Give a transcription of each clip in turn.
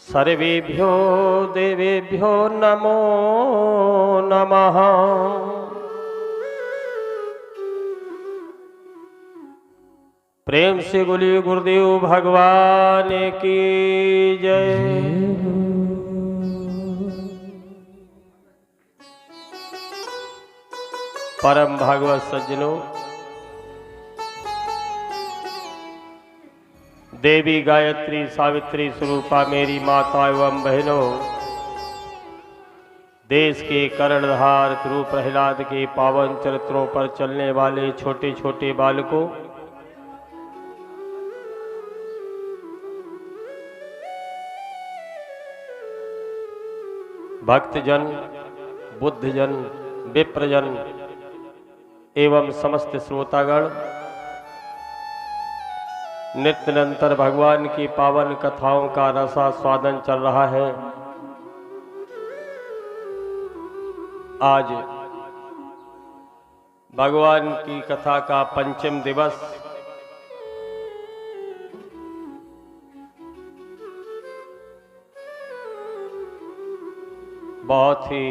सर्वेभ्यो देवेभ्यो नमो नमः। प्रेम से बोलिए गुरुदेव भगवान की जय। परम भागवत सज्जनों, देवी गायत्री सावित्री स्वरूपा मेरी माता एवं बहनों, देश के कर्णधार ध्रुव प्रहलाद के पावन चरित्रों पर चलने वाले छोटे छोटे बालकों, भक्तजन, बुद्धजन, विप्रजन एवं समस्त श्रोतागण, नित्य निरंतर भगवान की पावन कथाओं का रसास्वादन चल रहा है। आज भगवान की कथा का पंचम दिवस। बहुत ही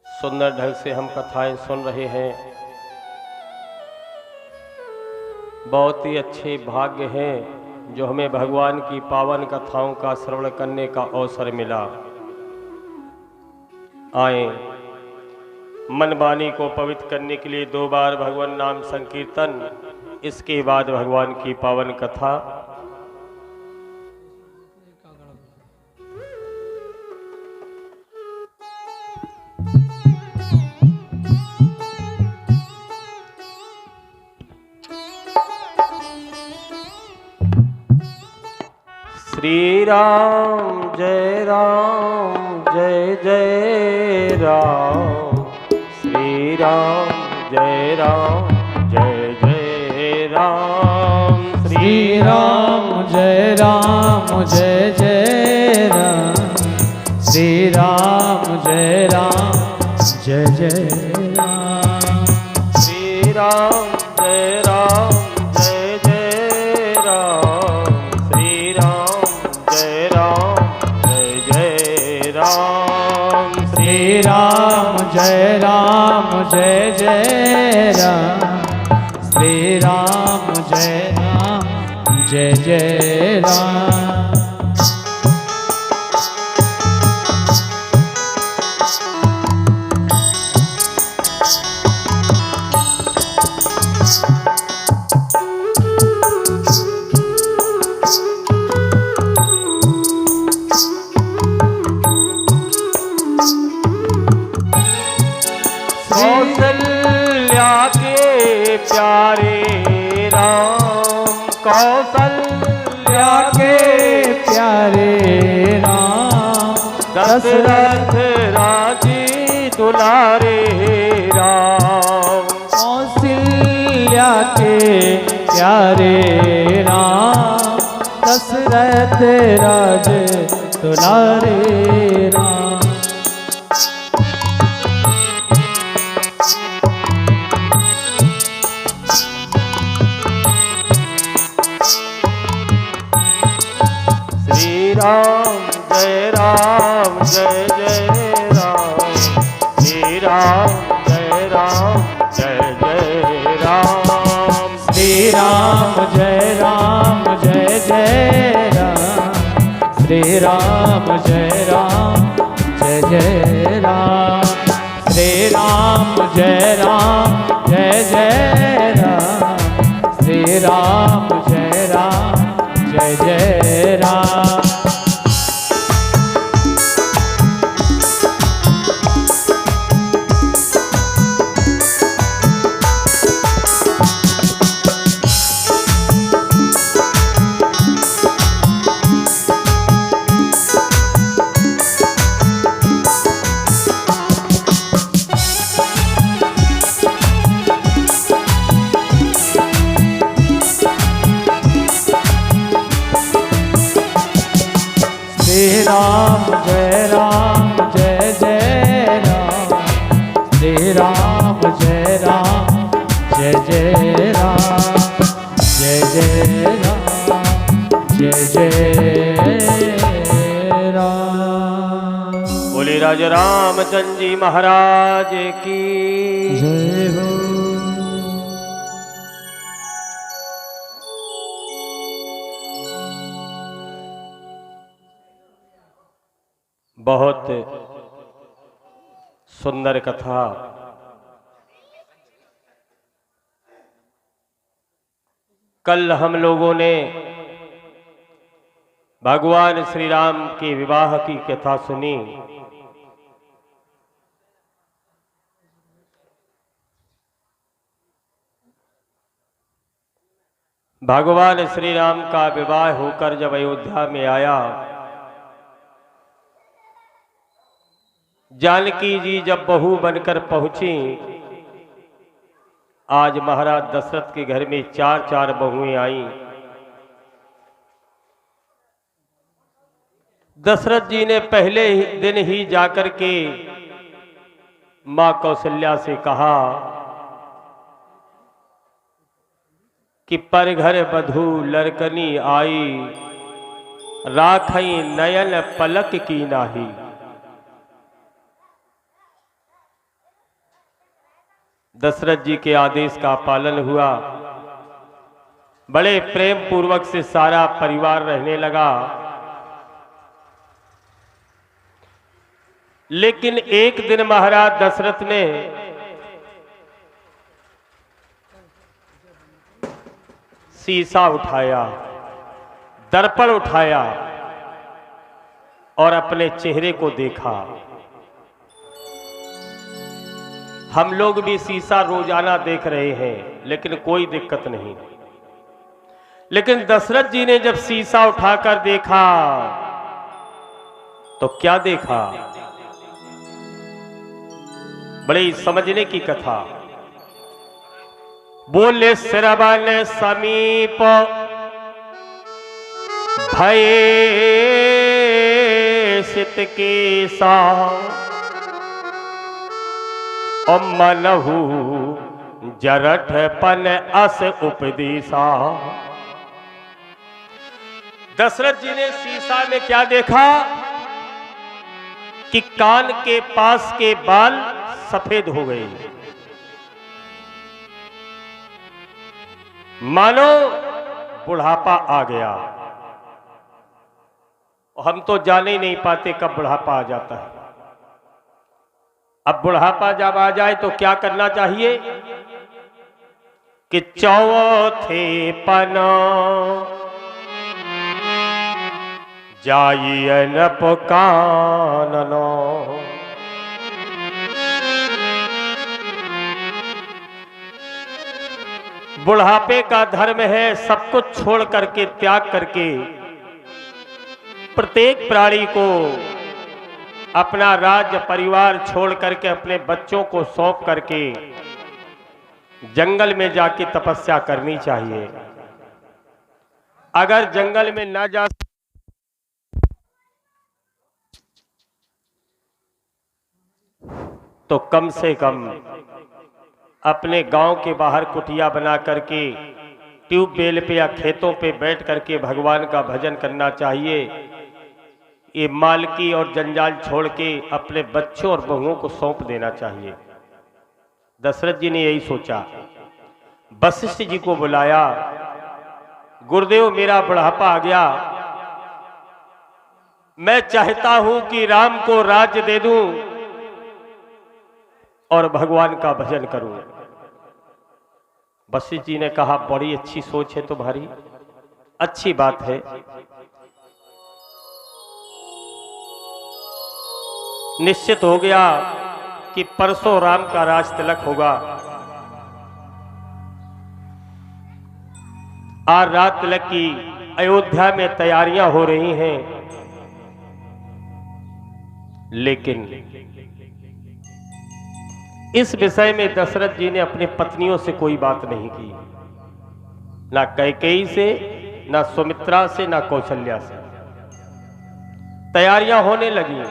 सुंदर ढंग से हम कथाएं सुन रहे हैं। बहुत ही अच्छे भाग्य हैं जो हमें भगवान की पावन कथाओं का श्रवण करने का अवसर मिला। आए मन वाणी को पवित्र करने के लिए 2 बार भगवान नाम संकीर्तन, इसके बाद भगवान की पावन कथा। श्री राम जय जय राम, श्री राम जय जय राम, श्री राम जय जय राम, श्री राम जय जय राम, श्री राम जय जय राम, श्री राम जय जय राम, श्री राम जय जय राम, श्री राम जय जय राम। कौशल्या के प्यारे राम, कौशल्या के प्यारे राम, दशरथ राजी दुलारे राम, कौशल्या के प्यारे राम, दशरथ राज दुलारे राम। श्री राम जय जय राम, श्री राम जय जय राम, श्री राम जय जय राम, श्री राम जय जय राम, श्री राम जय जय राम, श्री राम जय जय राम। श्री राम जय जय राम, श्री राम जय जय राम, जय जय राम, जय जय राजा रामचंद्र जी महाराज की जय हो। बहुत सुंदर कथा कल हम लोगों ने भगवान श्री राम के विवाह की कथा सुनी। भगवान श्री राम का विवाह होकर जब अयोध्या में आया, जानकी जी जब बहू बनकर पहुंची, आज महाराज दशरथ के घर में चार चार बहुएं आईं। दशरथ जी ने पहले ही दिन ही जाकर के मां कौशल्या से कहा कि पर घर बधू लड़कनी आई, राखई नयन पलक की नाही। दशरथ जी के आदेश का पालन हुआ। बड़े प्रेम पूर्वक से सारा परिवार रहने लगा। लेकिन एक दिन महाराज दशरथ ने शीशा उठाया, दर्पण उठाया और अपने चेहरे को देखा। हम लोग भी शीशा रोजाना देख रहे हैं, लेकिन कोई दिक्कत नहीं। लेकिन दशरथ जी ने जब शीशा उठाकर देखा तो क्या देखा? बड़ी समझने की कथा। बोले श्रवण समीप भय सित के सा, और मनहु जरठ पन अस उपदेशा। दशरथ जी ने शीशा में क्या देखा कि कान के पास के बाल सफेद हो गए, मानो बुढ़ापा आ गया। हम तो जाने ही नहीं पाते कब बुढ़ापा आ जाता है। अब बुढ़ापा जब आ जाए तो क्या करना चाहिए कि चौथे पना जाइए न पुकाननो। बुढ़ापे का धर्म है सब कुछ छोड़ करके, त्याग करके, प्रत्येक प्राणी को अपना राज्य परिवार छोड़ करके, अपने बच्चों को सौंप करके जंगल में जाके तपस्या करनी चाहिए। अगर जंगल में ना जा तो कम से कम अपने गांव के बाहर कुटिया बना करके, ट्यूबवेल पे या खेतों पे बैठ करके भगवान का भजन करना चाहिए। ये मालकी और जंजाल छोड़ के अपने बच्चों और बहुओं को सौंप देना चाहिए। दशरथ जी ने यही सोचा। वशिष्ठ जी को बुलाया, गुरुदेव मेरा बुढ़ापा आ गया, मैं चाहता हूं कि राम को राज्य दे दूं और भगवान का भजन करूं। वशिष्ठ जी ने कहा बड़ी अच्छी सोच है तुम्हारी, अच्छी बात है। निश्चित हो गया कि परसों राम का राज तिलक होगा। आज रात तिलक की अयोध्या में तैयारियां हो रही हैं, लेकिन इस विषय में दशरथ जी ने अपनी पत्नियों से कोई बात नहीं की, ना कैकेयी से, ना सुमित्रा से, ना कौशल्या से। तैयारियां होने लगी।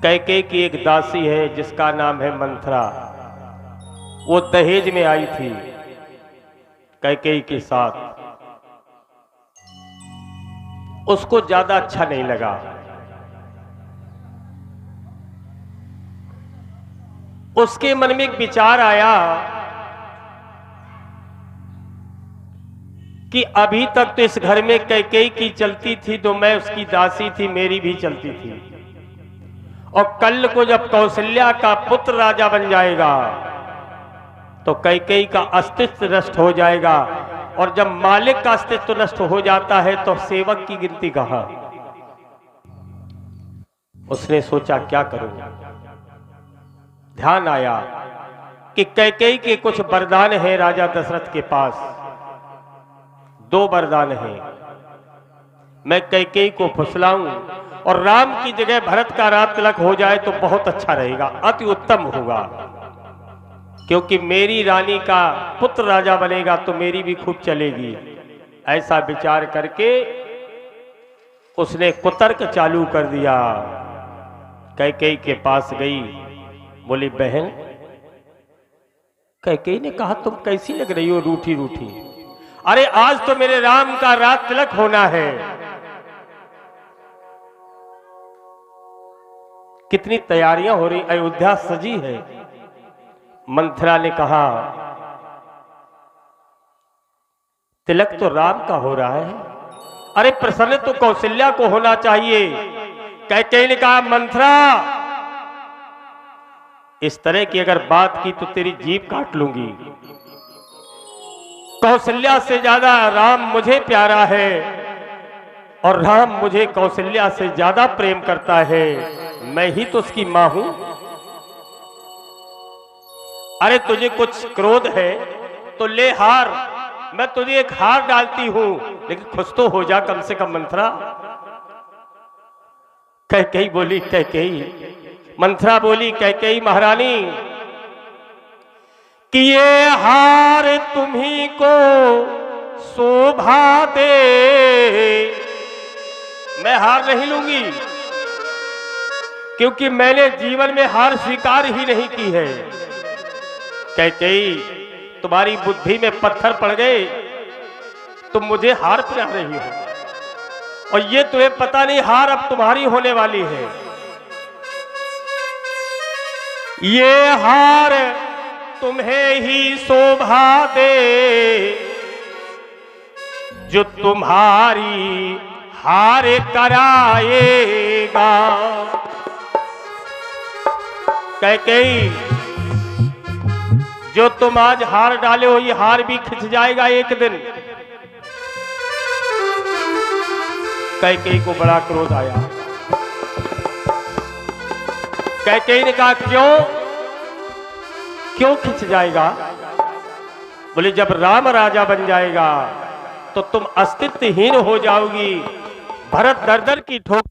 कैकेयी की एक दासी है जिसका नाम है मंथरा, वो दहेज में आई थी कैकेयी के साथ। उसको ज्यादा अच्छा नहीं लगा। उसके मन में एक विचार आया कि अभी तक तो इस घर में कैकेयी की चलती थी, तो मैं उसकी दासी थी, मेरी भी चलती थी। और कल को जब कौशल्या का पुत्र राजा बन जाएगा तो कैकेयी का अस्तित्व नष्ट हो जाएगा, और जब मालिक का अस्तित्व नष्ट हो जाता है तो सेवक की गिनती कहां। उसने सोचा क्या करूं। ध्यान आया कि कैकेयी के कुछ वरदान हैं राजा दशरथ के पास। 2 वरदान हैं। मैं कैकेयी को फुसलाऊं और राम की जगह भरत का राज तिलक हो जाए तो बहुत अच्छा रहेगा, अति उत्तम होगा, क्योंकि मेरी रानी का पुत्र राजा बनेगा तो मेरी भी खूब चलेगी। ऐसा विचार करके उसने कुतर्क चालू कर दिया। कैकेयी के पास गई, बोली बहन। कैकेयी ने कहा तुम कैसी लग रही हो, रूठी रूठी। अरे आज तो मेरे राम का राज तिलक होना है। कितनी तैयारियां हो रही, अयोध्या सजी है। मंथरा ने कहा तिलक तो राम का हो रहा है, अरे प्रसन्न तो कौशल्या को होना चाहिए। कैकेयी ने कहा मंथरा, इस तरह की अगर बात की तो तेरी जीभ काट लूंगी। कौशल्या से ज्यादा राम मुझे प्यारा है और राम मुझे कौशल्या से ज्यादा प्रेम करता है, मैं ही तो उसकी मां हूं। अरे तुझे कुछ क्रोध है तो ले हार, मैं तुझे एक हार डालती हूं, लेकिन खुश तो हो जा कम से कम मंथरा। कैकेयी बोली, कैकेयी, मंथरा बोली, कैकेयी महारानी कि ये हार तुम्ही को शोभा दे, मैं हार नहीं लूंगी, क्योंकि मैंने जीवन में हार स्वीकार ही नहीं की है। कैकेयी, तुम्हारी बुद्धि में पत्थर पड़ गए, तुम मुझे हार पिला रही हो, और ये तुम्हें पता नहीं हार अब तुम्हारी होने वाली है। ये हार तुम्हें ही शोभा दे, जो तुम्हारी हार कराएगा। कैकेयी, जो तुम आज हार डाले हो, ये हार भी खिंच जाएगा एक दिन। कैकेयी को बड़ा क्रोध आया। कैकेयी ने कहा क्यों खिंच जाएगा? बोले जब राम राजा बन जाएगा तो तुम अस्तित्वहीन हो जाओगी। भरत दर दर की ठोक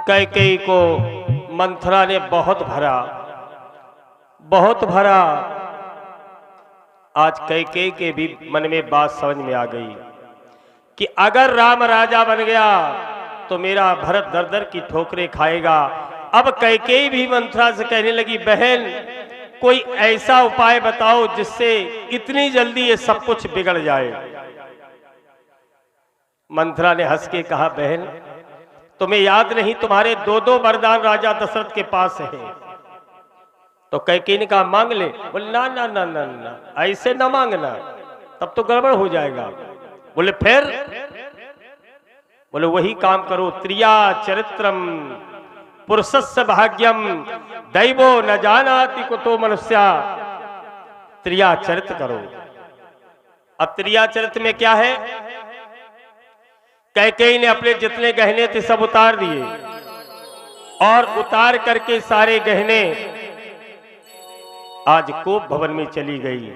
कैकेयी को मंथरा ने बहुत भरा, बहुत भरा। आज कैकेयी के भी मन में बात समझ में आ गई कि अगर राम राजा बन गया तो मेरा भरत दर दर की ठोकरें खाएगा। अब कैकेयी भी मंथरा से कहने लगी, बहन कोई ऐसा उपाय बताओ जिससे इतनी जल्दी ये सब कुछ बिगड़ जाए। मंथरा ने हंस के कहा, बहन तुम्हें याद नहीं तुम्हारे 2-2 वरदान राजा दशरथ के पास हैं। तो कैकेयी ने कहा मांग ले। बोले ना ना ना ना ना, ऐसे ना मांगना, तब तो गड़बड़ हो जाएगा। बोले फिर? बोले वही काम करो, त्रिया चरित्रम पुरुषस्य भाग्यम दैवो न जानाति कुतो मनुष्या। त्रिया चरित्र करो। अब त्रिया चरित्र में क्या है कैकेयी ने अपने जितने गहने थे सब उतार दिए और उतार करके सारे गहने आज कोप भवन में चली गई।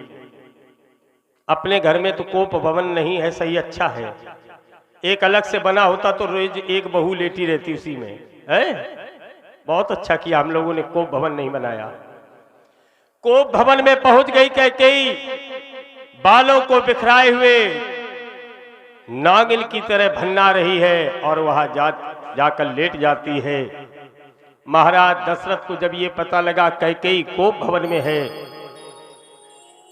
अपने घर में तो कोप भवन नहीं है, सही अच्छा है, एक अलग से बना होता तो रोज एक बहू लेटी रहती उसी में है। बहुत अच्छा किया हम लोगों ने कोप भवन नहीं बनाया। कोप भवन में पहुंच गई कैकेयी, बालों को बिखराए हुए नागिन की तरह भन्ना रही है और वहां जाकर लेट जाती है। महाराज दशरथ को जब ये पता लगा कैकेयी कोप भवन में है,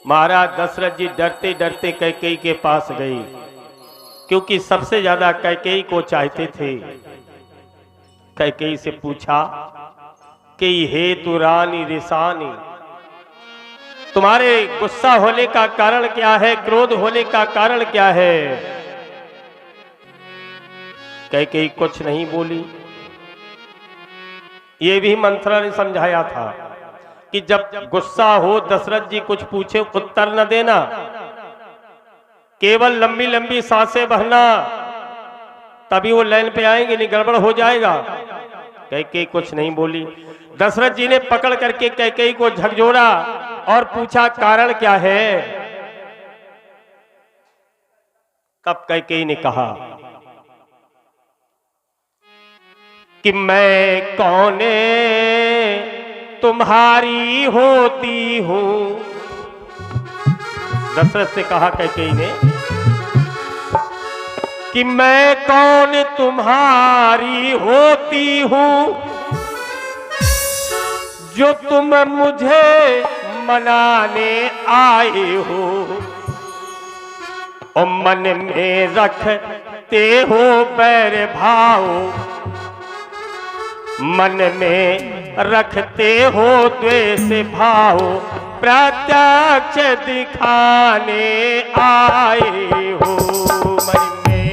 महाराज दशरथ जी डरते डरते कैकेयी के पास गई, क्योंकि सबसे ज्यादा कैकेयी को चाहते थे। कैकेयी से पूछा कि हे तु रानी रिसानी, तुम्हारे गुस्सा होने का कारण क्या है, क्रोध होने का कारण क्या है? कैकेयी कुछ नहीं बोली। ये भी मंथरा ने समझाया था कि जब गुस्सा हो दशरथ जी कुछ पूछे उत्तर न देना, केवल लंबी लंबी सांसें बहना, तभी वो लाइन पे आएंगे, नहीं गड़बड़ हो जाएगा। कैकेयी कुछ नहीं बोली। दशरथ जी ने पकड़ करके कैकेयी को झकझोरा और पूछा कारण क्या है? तब कैकेयी ने कहा कि मैं कौने तुम्हारी होती हूं। दशरथ से कहा कैकेयी ने कि मैं कौन तुम्हारी होती हूं, जो तुम मुझे मनाने आए हो, और मन में रखते हो बैर भाव, मन में रखते हो द्वेष भाव, प्रत्यक्ष दिखाने आए हो मन में।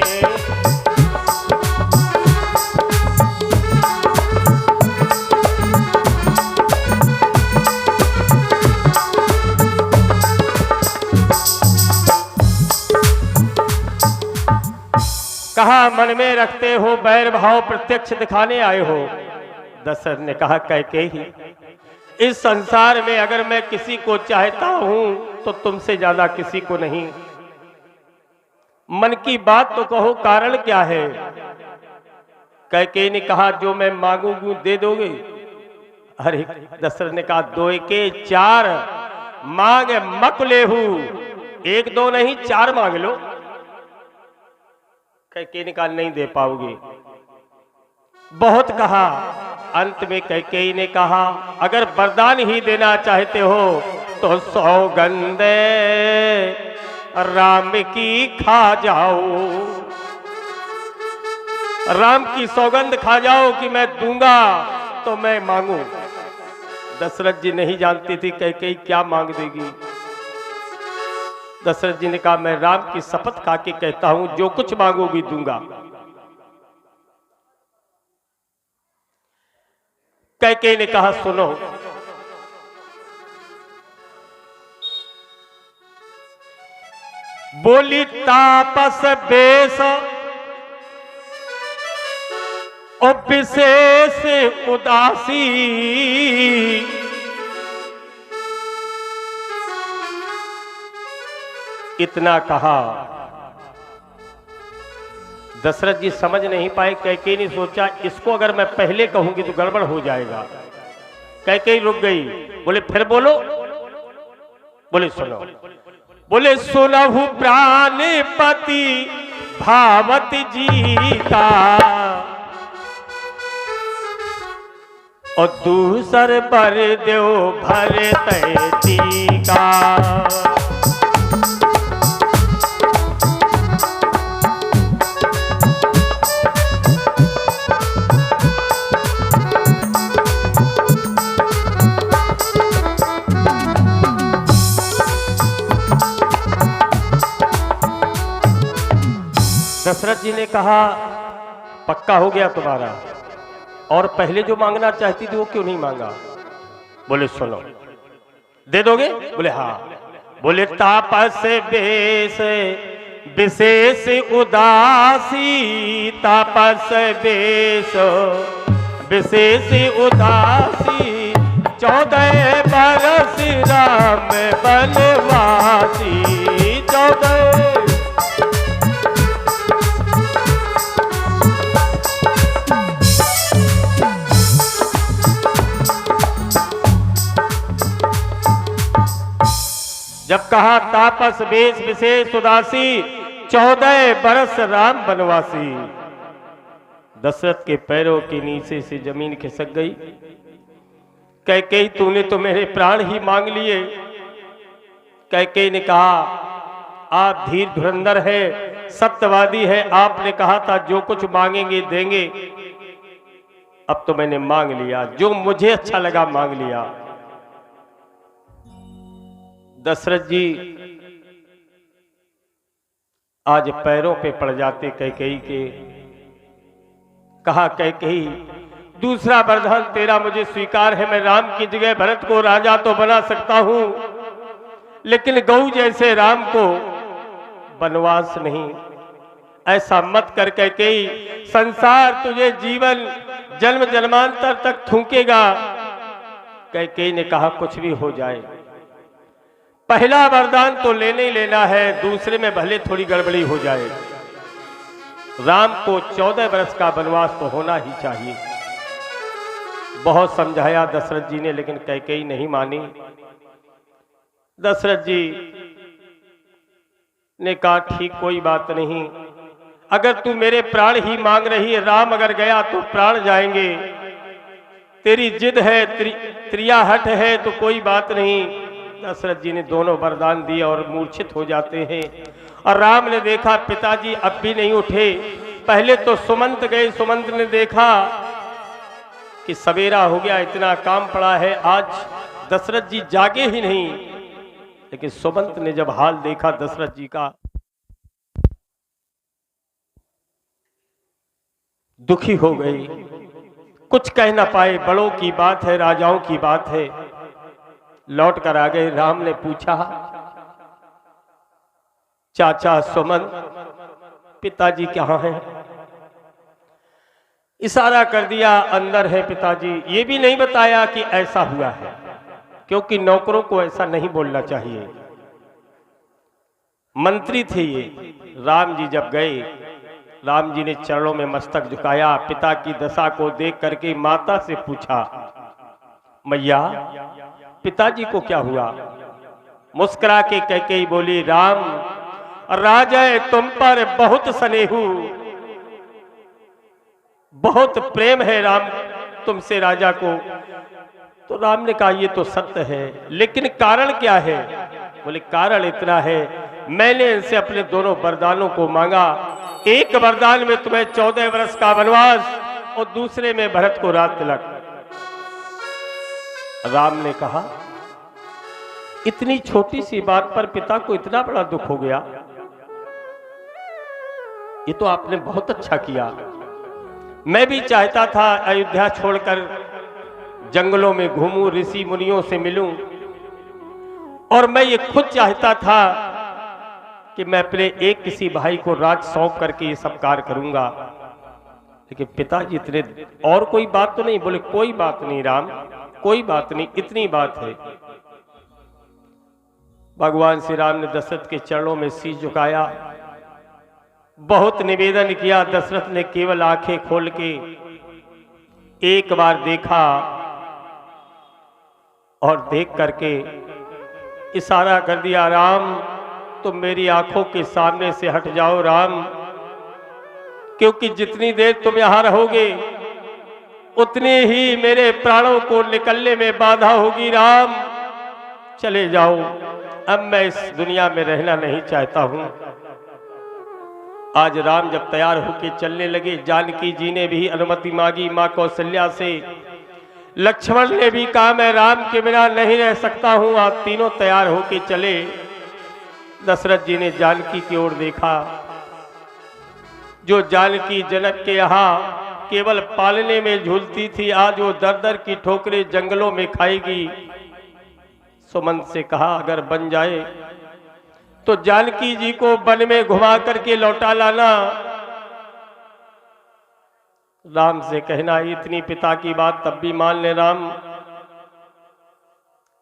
कहा मन में रखते हो बैर भाव, प्रत्यक्ष दिखाने आए हो। दशरथ ने कहा कैकेयी, इस संसार में अगर मैं किसी को चाहता हूं तो तुमसे ज्यादा किसी को नहीं। मन की बात तो कहो, कारण क्या है? कैकेयी ने कहा जो मैं मांगूंगी दे दोगे? अरे दशरथ ने कहा दो के चार मांग मक लेहू, एक दो नहीं चार मांग लो। कैकेयी ने कहा नहीं दे पाओगी। बहुत कहा, अंत में कैकेयी ने कहा अगर वरदान ही देना चाहते हो तो सौगंध राम की खा जाओ, राम की सौगंध खा जाओ कि मैं दूंगा तो मैं मांगू। दशरथ जी नहीं जानती थी कैकेयी क्या मांग देगी। दशरथ जी ने कहा मैं राम की शपथ खा के कहता हूं जो कुछ मांगोगी दूंगा। कैकेयी ने कहा सुनो, बोली तापस बेस और विशेष उदासी, इतना कहा। दशरथ जी समझ नहीं पाए। कैकेयी ने सोचा इसको अगर मैं पहले कहूंगी तो गड़बड़ हो जाएगा। कैकेयी रुक गई। बोले फिर बोलो। बोले सुनो। बोले सुनहु प्राणपति भावत जीता, और दूसर बर देव भरत टीका। दशरथ जी ने कहा पक्का हो गया तुम्हारा, और पहले जो मांगना चाहती थी वो क्यों नहीं मांगा? बोले सुनो, दे दोगे? बोले हाँ। बोले तापस बेस विशेष उदासी तापस बेश, विशेष उदासी 14 बरस राम बनवासी। 14 जब कहा तापस बेश विशेष उदासी 14 बरस राम बनवासी। दशरथ के पैरों के नीचे से जमीन खिसक गई। कैकेयी तूने तो मेरे प्राण ही मांग लिए। कैकेयी ने कहा आप धीर धुरंधर है, सत्यवादी है, आपने कहा था जो कुछ मांगेंगे देंगे। अब तो मैंने मांग लिया, जो मुझे अच्छा लगा मांग लिया। दशरथ जी आज पैरों पे पड़ जाते कैकेयी के। कहा कैकेयी दूसरा वरदान तेरा मुझे स्वीकार है, मैं राम की जगह भरत को राजा तो बना सकता हूं, लेकिन गऊ जैसे राम को वनवास नहीं। ऐसा मत कर कैकेयी, संसार तुझे जीवन जन्म जन्मांतर तक थूकेगा। कैकेयी ने कहा कुछ भी हो जाए, पहला वरदान तो लेने ही लेना है, दूसरे में भले थोड़ी गड़बड़ी हो जाए। राम को 14 वर्ष का वनवास तो होना ही चाहिए। बहुत समझाया दशरथ जी ने, लेकिन कैकेयी नहीं मानी। दशरथ जी ने कहा ठीक कोई बात नहीं, अगर तू मेरे प्राण ही मांग रही है, राम अगर गया तो प्राण जाएंगे, तेरी जिद है, त्रियाहट है तो कोई बात नहीं। दशरथ जी ने दोनों वरदान दिए और मूर्छित हो जाते हैं। और राम ने देखा पिताजी अब भी नहीं उठे। पहले तो सुमंत गए, सुमंत ने देखा कि सवेरा हो गया, इतना काम पड़ा है, आज दशरथ जी जागे ही नहीं। लेकिन सुमंत ने जब हाल देखा दशरथ जी का, दुखी हो गई, कुछ कह ना पाए। बड़ों की बात है, राजाओं की बात है। लौट कर आ गए। राम ने पूछा चाचा सुमंत पिताजी कहाँ हैं? इशारा कर दिया अंदर है पिताजी। ये भी नहीं बताया कि ऐसा हुआ है, क्योंकि नौकरों को ऐसा नहीं बोलना चाहिए। मंत्री थे ये। राम जी जब गए, राम जी ने चरणों में मस्तक झुकाया। पिता की दशा को देख करके माता से पूछा मैया पिताजी को क्या हुआ? मुस्कुरा के कैकेयी बोली राम राजा तुम पर बहुत स्नेह, बहुत प्रेम है राम तुमसे राजा को। तो राम ने कहा ये तो सत्य है, लेकिन कारण क्या है? बोले कारण इतना है, मैंने इनसे अपने दोनों वरदानों को मांगा। एक वरदान में तुम्हें 14 वर्ष का वनवास और दूसरे में भरत को राज तिलक। राम ने कहा इतनी छोटी सी बात पर पिता को इतना बड़ा दुख हो गया, ये तो आपने बहुत अच्छा किया। मैं भी चाहता था अयोध्या छोड़कर जंगलों में घूमूं, ऋषि मुनियों से मिलूं, और मैं ये खुद चाहता था कि मैं अपने एक किसी भाई को राज सौंप करके ये सब कार्य करूंगा। लेकिन पिताजी इतने, और कोई बात तो नहीं? बोले कोई बात नहीं राम, कोई बात नहीं, इतनी बात है। भगवान श्री राम ने दशरथ के चरणों में शीश झुकाया, बहुत निवेदन किया। दशरथ ने केवल आंखें खोल के एक बार देखा और देख करके इशारा कर दिया राम तुम मेरी आंखों के सामने से हट जाओ राम, क्योंकि जितनी देर तुम यहां रहोगे उतनी ही मेरे प्राणों को निकलने में बाधा होगी। राम चले जाओ, अब मैं इस दुनिया में रहना नहीं चाहता हूं। आज राम जब तैयार होकर चलने लगे, जानकी जी ने भी अनुमति मांगी मां कौशल्या से, लक्ष्मण ने भी कहा मैं राम के बिना नहीं रह सकता हूं। आज तीनों तैयार होकर चले। दशरथ जी ने जानकी की ओर देखा, जो जानकी जनक के यहाँ केवल पालने में झूलती थी, आज वो दर दर की ठोकरें जंगलों में खाएगी। सुमंत से कहा अगर बन जाए तो जानकी जी को वन में घुमा करके लौटा लाना। राम से कहना इतनी पिता की बात तब भी मान ले राम।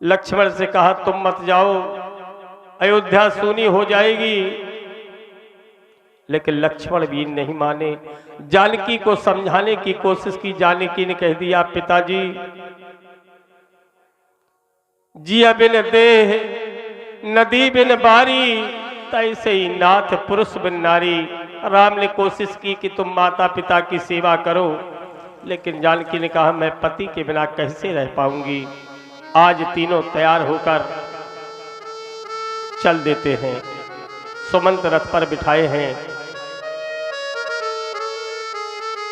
लक्ष्मण से कहा तुम मत जाओ, अयोध्या सूनी हो जाएगी। लेकिन लक्ष्मण भी नहीं माने। जानकी को समझाने की कोशिश की। जानकी ने कह दिया पिताजी, जिया बिन देह नदी बिन बारी, तैसे ही नाथ पुरुष बिन नारी। राम ने कोशिश की कि तुम माता पिता की सेवा करो, लेकिन जानकी ने कहा मैं पति के बिना कैसे रह पाऊंगी। आज तीनों तैयार होकर चल देते हैं। सुमंत रथ पर बिठाए हैं।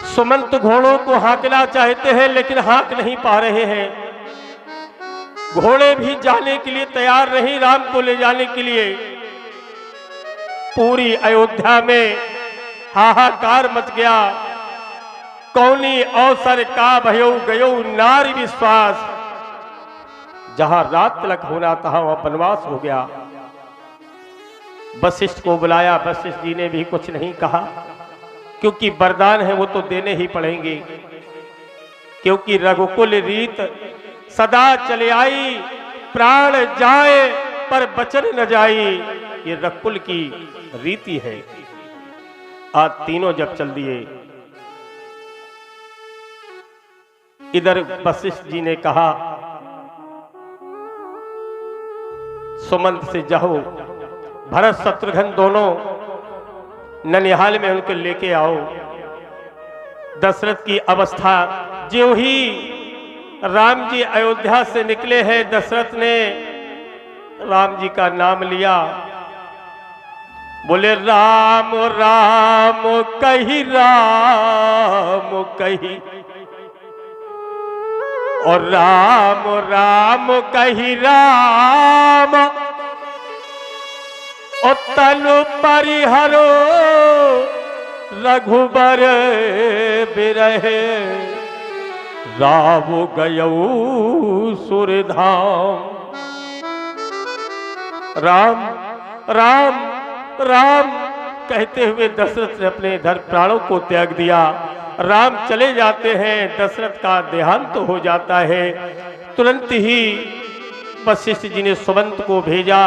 सुमंत घोड़ों को हाँकना चाहते हैं, लेकिन हाँक नहीं पा रहे हैं। घोड़े भी जाने के लिए तैयार नहीं राम को ले जाने के लिए। पूरी अयोध्या में हाहाकार मच गया। कौनी अवसर का भयो गयो नारी विश्वास। जहां रात तलक होना था वहां वनवास हो गया। वशिष्ठ को बुलाया। वशिष्ठ जी ने भी कुछ नहीं कहा, क्योंकि वरदान है वो तो देने ही पड़ेंगे। क्योंकि रघुकुल रीत सदा चले आई, प्राण जाए पर बचन न जाई। ये रघुकुल की रीति है। आज तीनों जब चल दिए, इधर वशिष्ठ जी ने कहा सुमंत से जाओ, भरत शत्रुघ्न दोनों ननिहाल में उनको लेके आओ। दशरथ की अवस्था जो ही राम जी अयोध्या से निकले हैं, दशरथ ने राम जी का नाम लिया। बोले राम राम कही राम कही, और राम राम कही राम, और तनु परिहरो रघुबर बिरहे, राव गयऊ सुरधाम। राम राम राम कहते हुए दशरथ ने अपने धर प्राणों को त्याग दिया। राम चले जाते हैं, दशरथ का देहांत हो जाता है। तुरंत ही वशिष्ठ जी ने सुमंत को भेजा,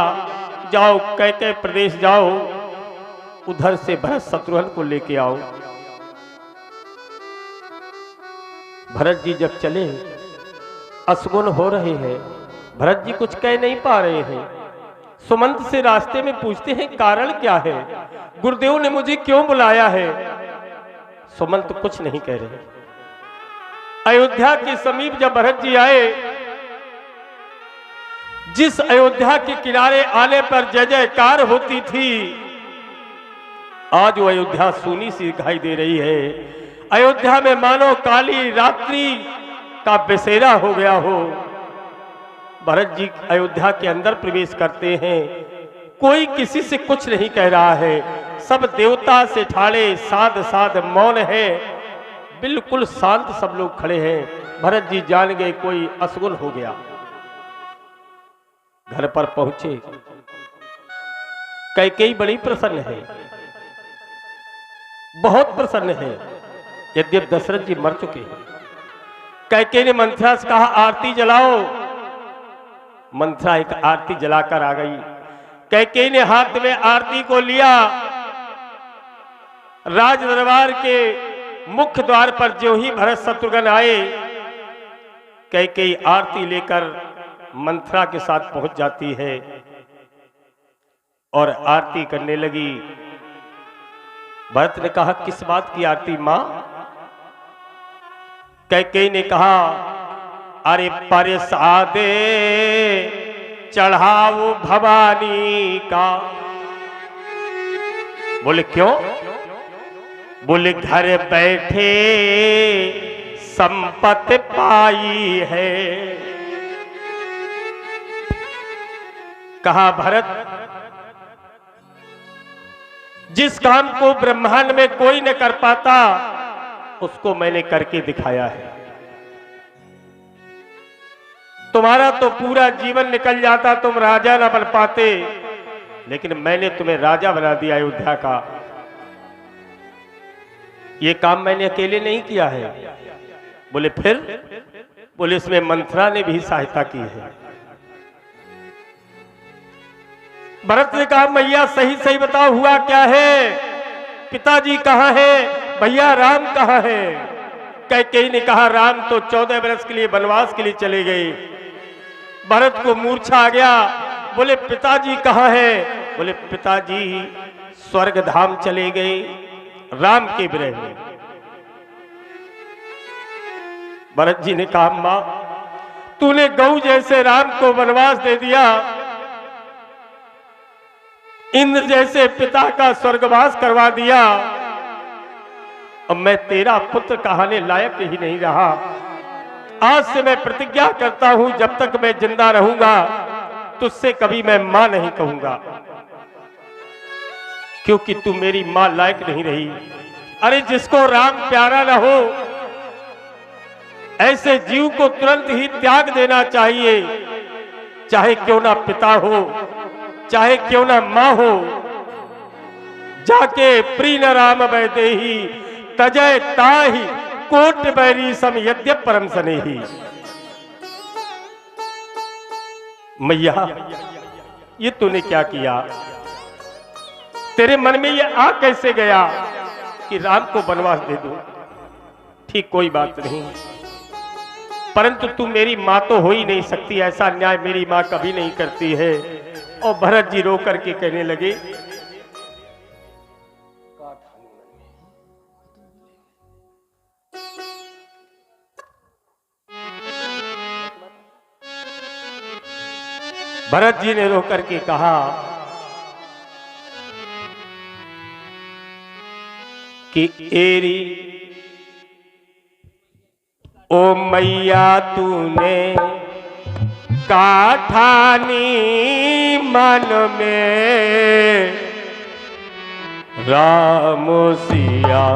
जाओ कैकेय प्रदेश जाओ, उधर से भरत शत्रुघ्न को लेके आओ। भरत जी जब चले, असगुन हो रहे हैं। भरत जी कुछ कह नहीं पा रहे हैं। सुमंत से रास्ते में पूछते हैं कारण क्या है, गुरुदेव ने मुझे क्यों बुलाया है। सुमंत कुछ नहीं कह रहे। अयोध्या के समीप जब भरत जी आए, जिस अयोध्या के किनारे आने पर जय जयकार होती थी, आज वो अयोध्या सूनी सी दिखाई दे रही है। अयोध्या में मानो काली रात्रि का बसेरा हो गया हो। भरत जी अयोध्या के अंदर प्रवेश करते हैं। कोई किसी से कुछ नहीं कह रहा है। सब देवता से ठाड़े साध साध मौन है। बिल्कुल शांत सब लोग खड़े हैं। भरत जी जान गए कोई असगुन हो गया। घर पर पहुंचे, कैकेयी बड़ी प्रसन्न है, बहुत प्रसन्न है। यद्यप दशरथ जी मर चुके हैं। कैकेयी ने मंथरा से कहा आरती जलाओ। मंथरा एक आरती जलाकर आ गई। कैकेयी ने हाथ में आरती को लिया। राज दरबार के मुख्य द्वार पर जो ही भरत शत्रुघ्न आए, कैकेयी आरती लेकर मंथरा के साथ पहुंच जाती है और आरती करने लगी। भरत ने कहा किस बात की आरती मां? कैकेयी ने कहा अरे परसादे चढ़ाओ भवानी का। बोले क्यों? बोले घर बैठे संपत्ति पाई है। कहा भरत, जिस काम को ब्रह्मांड में कोई न कर पाता, उसको मैंने करके दिखाया है। तुम्हारा तो पूरा जीवन निकल जाता, तुम राजा न बन पाते। लेकिन मैंने तुम्हें राजा बना दिया अयोध्या का। ये काम मैंने अकेले नहीं किया है। बोले फिर? बोले इसमें मंथरा ने भी सहायता की है। भरत ने कहा मैया सही सही बताओ हुआ क्या है? पिताजी कहाँ है? भैया राम कहाँ है? कैकेयी ने कहा राम तो 14 वर्ष के लिए वनवास के लिए चले गए। भरत को मूर्छा आ गया। बोले पिताजी कहाँ है? बोले पिताजी स्वर्ग धाम चले गए राम के विरह में। भरत जी ने कहा मां तूने गऊ जैसे राम को वनवास दे दिया, इंद्र जैसे पिता का स्वर्गवास करवा दिया, अब मैं तेरा पुत्र कहने लायक ही नहीं रहा। आज से मैं प्रतिज्ञा करता हूं जब तक मैं जिंदा रहूंगा तुझसे कभी मैं मां नहीं कहूंगा, क्योंकि तू मेरी मां लायक नहीं रही। अरे जिसको राम प्यारा न हो ऐसे जीव को तुरंत ही त्याग देना चाहिए, चाहे क्यों ना पिता हो, चाहे क्यों ना मां हो। जाके प्री न राम वैदेही तजय ताहि कोट बैरी सम यद्य परम सनेही। मैया ये तूने क्या किया? तेरे मन में ये आ कैसे गया कि राम को वनवास दे दूं? ठीक कोई बात नहीं, परंतु तू मेरी मां तो हो ही नहीं सकती, ऐसा न्याय मेरी मां कभी नहीं करती है। और भरत जी रो करके कहने लगे भरत जी ने रो करके कहा कि एरी ओ मैया तूने काठानी मन में राम सिया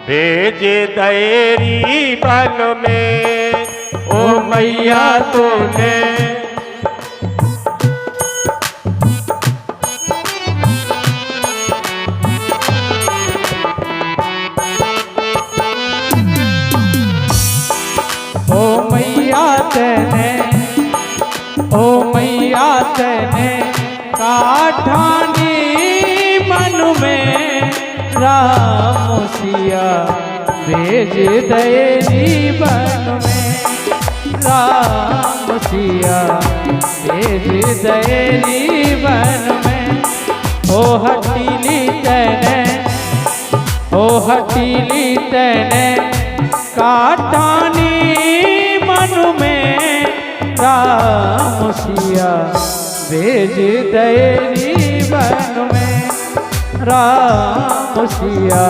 भेजे दैरी बन में। ओ मैया तूने ओ मैया तेने काठानी मन में राम सिया भेज दयरी बन में। राम सिया भेज दयरी बन में। ओ हटीली तेने काठानी मन में राम सिया भेज दयरी बन में। राम सिया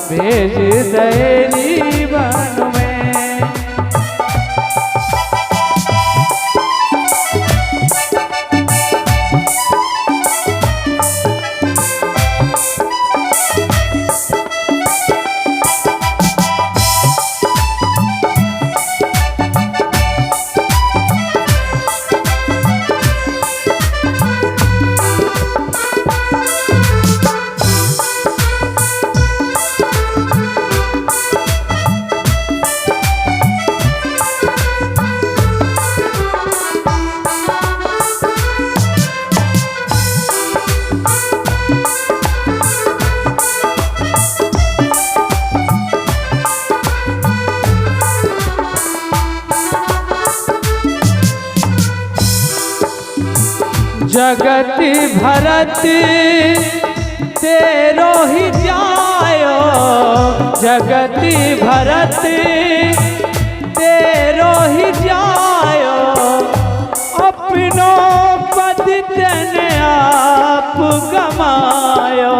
भेज दयरी बन में। जगत भरत तेरो ही जायो। जगत भरत तेरो ही जायो। अपनो पद तेने आप गमायो।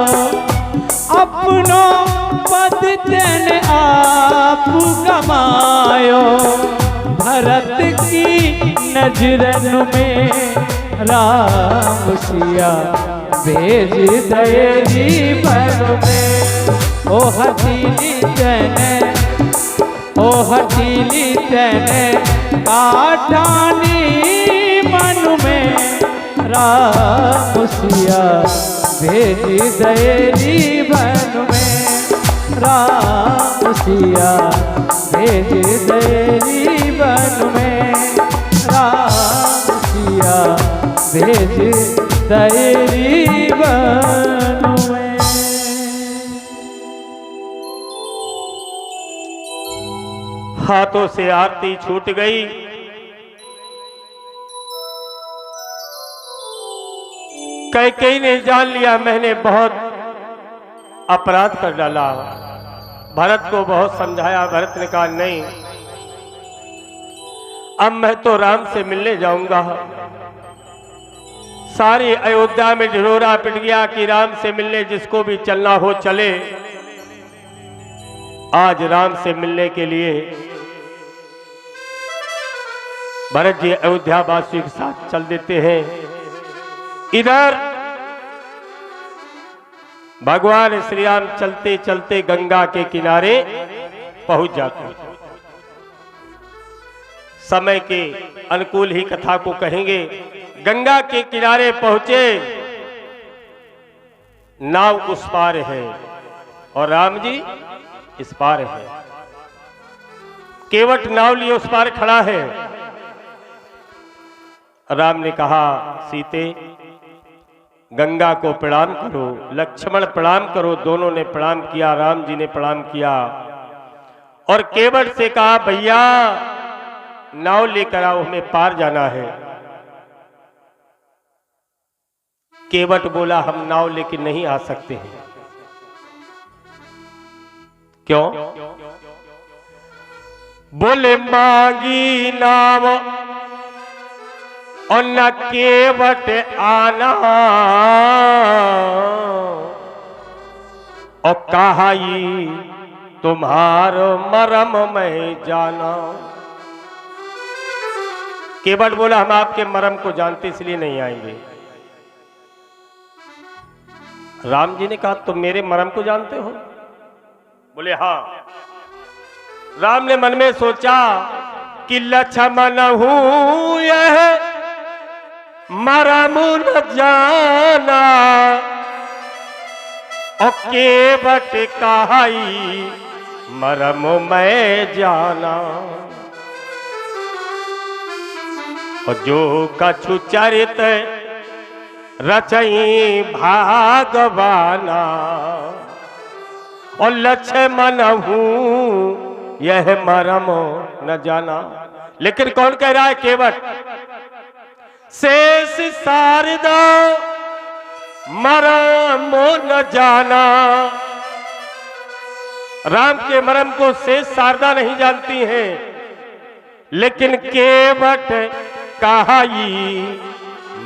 अपनो पद तेने आप गमायो। भरत की नजरन में राम सिया भेज दयरी बन में। ओ हथीली तेने काठानी मन में राम सिया भेज दयली बन में राम सिया भेज दयली बन में राम सिया भेज दयली बन में। हाथों से आरती छूट गई। कैकेयी ने जान लिया मैंने बहुत अपराध कर डाला। भरत को बहुत समझाया, भरत ने कहा नहीं, अब मैं तो राम से मिलने जाऊंगा। सारी अयोध्या में ढिढोरा पिट गया कि राम से मिलने जिसको भी चलना हो चले। आज राम से मिलने के लिए भरत जी अयोध्या वासियों के साथ चल देते हैं। इधर भगवान श्री राम चलते चलते गंगा के किनारे पहुंच जाते हैं। समय के अनुकूल ही कथा को कहेंगे। गंगा के किनारे पहुंचे, नाव उस पार है और राम जी इस पार है। केवट नाव लिए उस पार खड़ा है। राम ने कहा सीते गंगा को प्रणाम करो, लक्ष्मण प्रणाम करो। दोनों ने प्रणाम किया, राम जी ने प्रणाम किया और केवट से कहा भैया नाव लेकर आओ, हमें पार जाना है। केवट बोला हम नाव लेकर नहीं आ सकते हैं। क्यों? बोले मांगी नाव और न केवट आना और कहा तुम्हारो मरम में जाना। केवट बोला हम आपके मरम को जानते इसलिए नहीं आएंगे। राम जी ने कहा तुम मेरे मरम को जानते हो? बोले हाँ। राम ने मन में सोचा कि लक्ष्मण हूं यह मरम न जाना और केवट कहाई मरम मैं जाना। और जो कछु चरित रचई भागवाना और लक्ष्मण हूं यह मरम न जाना। लेकिन कौन कह रहा है? केवट। शेष शारदा मरम न जाना। राम के मरम को शेष शारदा नहीं जानती हैं, लेकिन केवट कहाई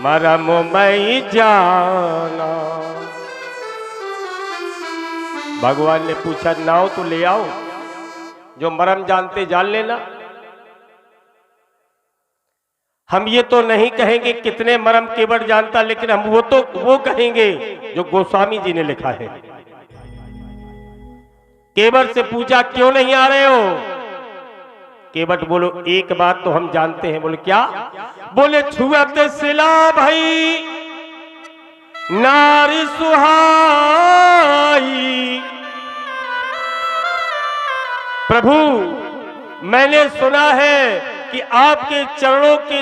मरम मैं जाना। भगवान ने पूछा नाव तो ले आओ, जो मरम जानते जान लेना। हम ये तो नहीं कहेंगे कितने मरम केवट जानता, लेकिन हम वो कहेंगे जो गोस्वामी जी ने लिखा है। केवट से पूछा क्यों नहीं आ रहे हो? केवट बोलो एक बात तो हम जानते हैं। बोले क्या? बोले छुअत सिला भाई नारी सुहाई। प्रभु मैंने सुना है कि आपके चरणों के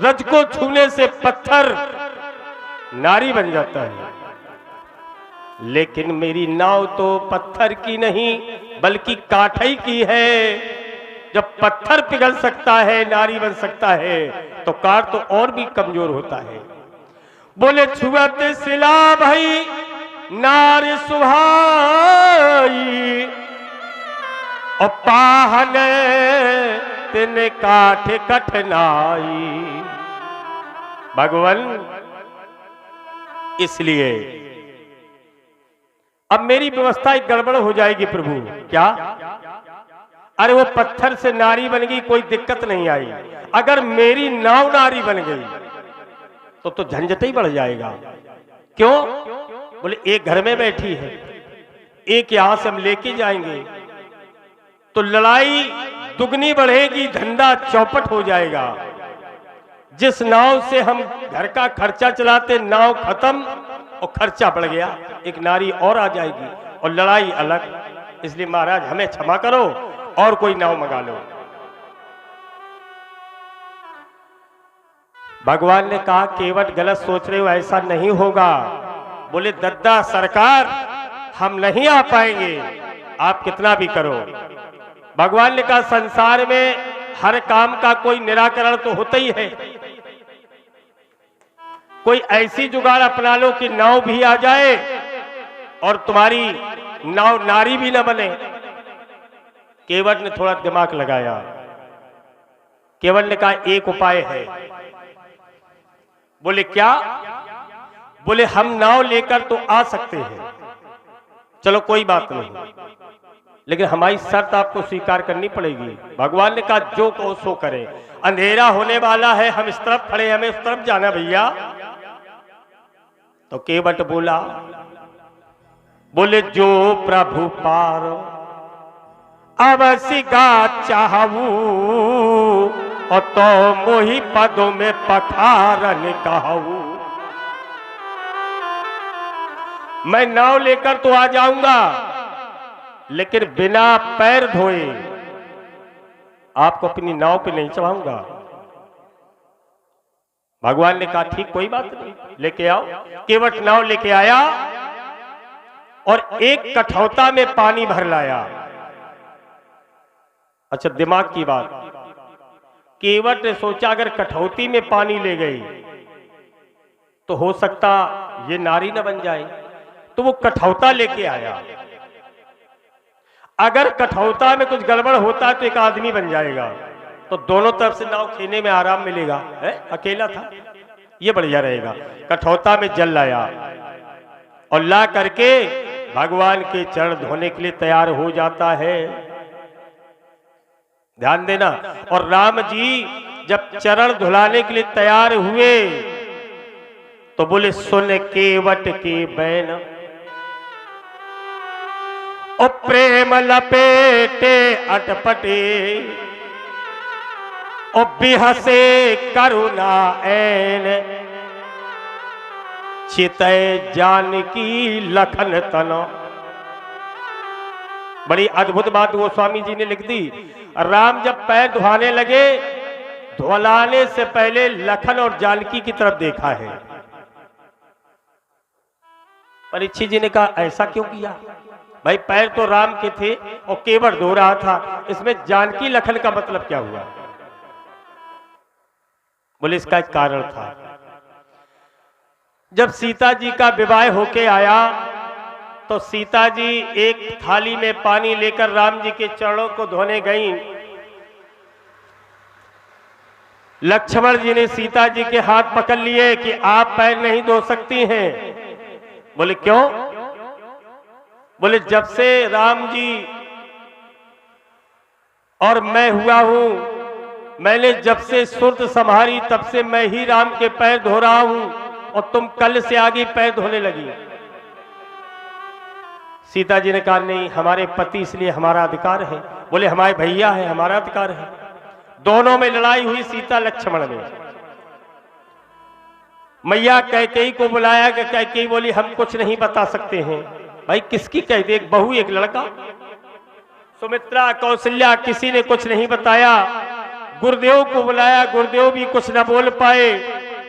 रज को छूने से पत्थर नारी बन जाता है, लेकिन मेरी नाव तो पत्थर की नहीं बल्कि काठई की है। जब पत्थर पिघल सकता है, नारी बन सकता है, तो काठ तो और भी कमजोर होता है। बोले छुअत सिला भाई नारी सुहाई और पाहने तिन काठ कठनाई। भगवान इसलिए अब मेरी व्यवस्था एक गड़बड़ हो जाएगी प्रभु। क्या? अरे वो पत्थर से नारी बन गई, कोई दिक्कत नहीं आई। अगर मेरी नाव नारी बन गई तो झंझट ही बढ़ जाएगा। क्यों? बोले एक घर में बैठी है, एक यहां से हम लेके जाएंगे तो लड़ाई दुगनी बढ़ेगी, धंधा चौपट हो जाएगा। जिस नाव से हम घर का खर्चा चलाते, नाव खत्म और खर्चा बढ़ गया, एक नारी और आ जाएगी और लड़ाई अलग। इसलिए महाराज हमें क्षमा करो और कोई नाव मंगा लो। भगवान ने कहा केवट गलत सोच रहे हो, ऐसा नहीं होगा। बोले दद्दा सरकार हम नहीं आ पाएंगे, आप कितना भी करो। भगवान ने कहा संसार में हर काम का कोई निराकरण तो होता ही है, कोई ऐसी जुगाड़ अपना लो कि नाव भी आ जाए और तुम्हारी नाव नारी भी न बने। केवट ने थोड़ा दिमाग लगाया। केवट ने कहा एक उपाय है। बोले क्या? बोले हम नाव लेकर तो आ सकते हैं, चलो कोई बात नहीं, लेकिन हमारी शर्त आपको स्वीकार करनी पड़ेगी। भगवान ने कहा जो कहो सो करे, अंधेरा होने वाला है, हम इस तरफ खड़े, हमें उस तरफ जाना भैया। तो केवट बोला, बोले जो प्रभु पार अवश्य गा चाहू और तो मोही पदों में पखारन कहू। मैं नाव लेकर तो आ जाऊंगा, लेकिन बिना पैर धोए आपको अपनी नाव पे नहीं चढ़ाऊंगा। भगवान ने कहा ठीक कोई बात नहीं, लेके आओ। केवट नाव लेके आया और एक कठौता में पानी भर लाया। अच्छा दिमाग की बात, केवट ने सोचा अगर कठौती में पानी ले गई तो हो सकता ये नारी न बन जाए, तो वो कठौता लेके आया। अगर कठौता में कुछ गड़बड़ होता तो एक आदमी बन जाएगा, तो दोनों तरफ से नाव खेने में आराम मिलेगा। है अकेला था, ये बढ़िया रहेगा। कठौता में जल लाया और ला करके भगवान के चरण धोने के लिए तैयार हो जाता है। ध्यान देना। और राम जी जब चरण धुलाने के लिए तैयार हुए तो बोले सुन केवट के बैन और प्रेम लपेटे अटपटे और बिहसे करुणा ऐन चितय जानकी लखन तन। बड़ी अद्भुत बात वो स्वामी जी ने लिख दी। राम जब पैर धुआने लगे, धुलाने से पहले लखन और जानकी की तरफ देखा है। परीक्षित जी ने कहा ऐसा क्यों किया? भाई पैर तो राम के थे और केवट धो रहा था, इसमें जानकी लखन का मतलब क्या हुआ? बोले इसका एक कारण था। जब सीता जी का विवाह होके आया तो सीता जी एक थाली में पानी लेकर राम जी के चरणों को धोने गईं। लक्ष्मण जी ने सीता जी के हाथ पकड़ लिए कि आप पैर नहीं धो सकती हैं। बोले क्यों? बोले जब से राम जी और मैं हुआ हूं, मैंने जब से सुरत संभारी तब से मैं ही राम के पैर धो रहा हूं और तुम कल से आगे पैर धोने लगी। सीता जी ने कहा नहीं, हमारे पति इसलिए हमारा अधिकार है। बोले हमारे भैया है, हमारा अधिकार है। दोनों में लड़ाई हुई सीता लक्ष्मण में। मैया कैकेयी को बुलाया कि कैकेयी बोली हम कुछ नहीं बता सकते हैं। भाई किसकी कह दे, एक बहू एक लड़का। सुमित्रा कौशल्या किसी ने कुछ नहीं बताया। गुरुदेव को बुलाया, गुरुदेव भी कुछ न बोल पाए।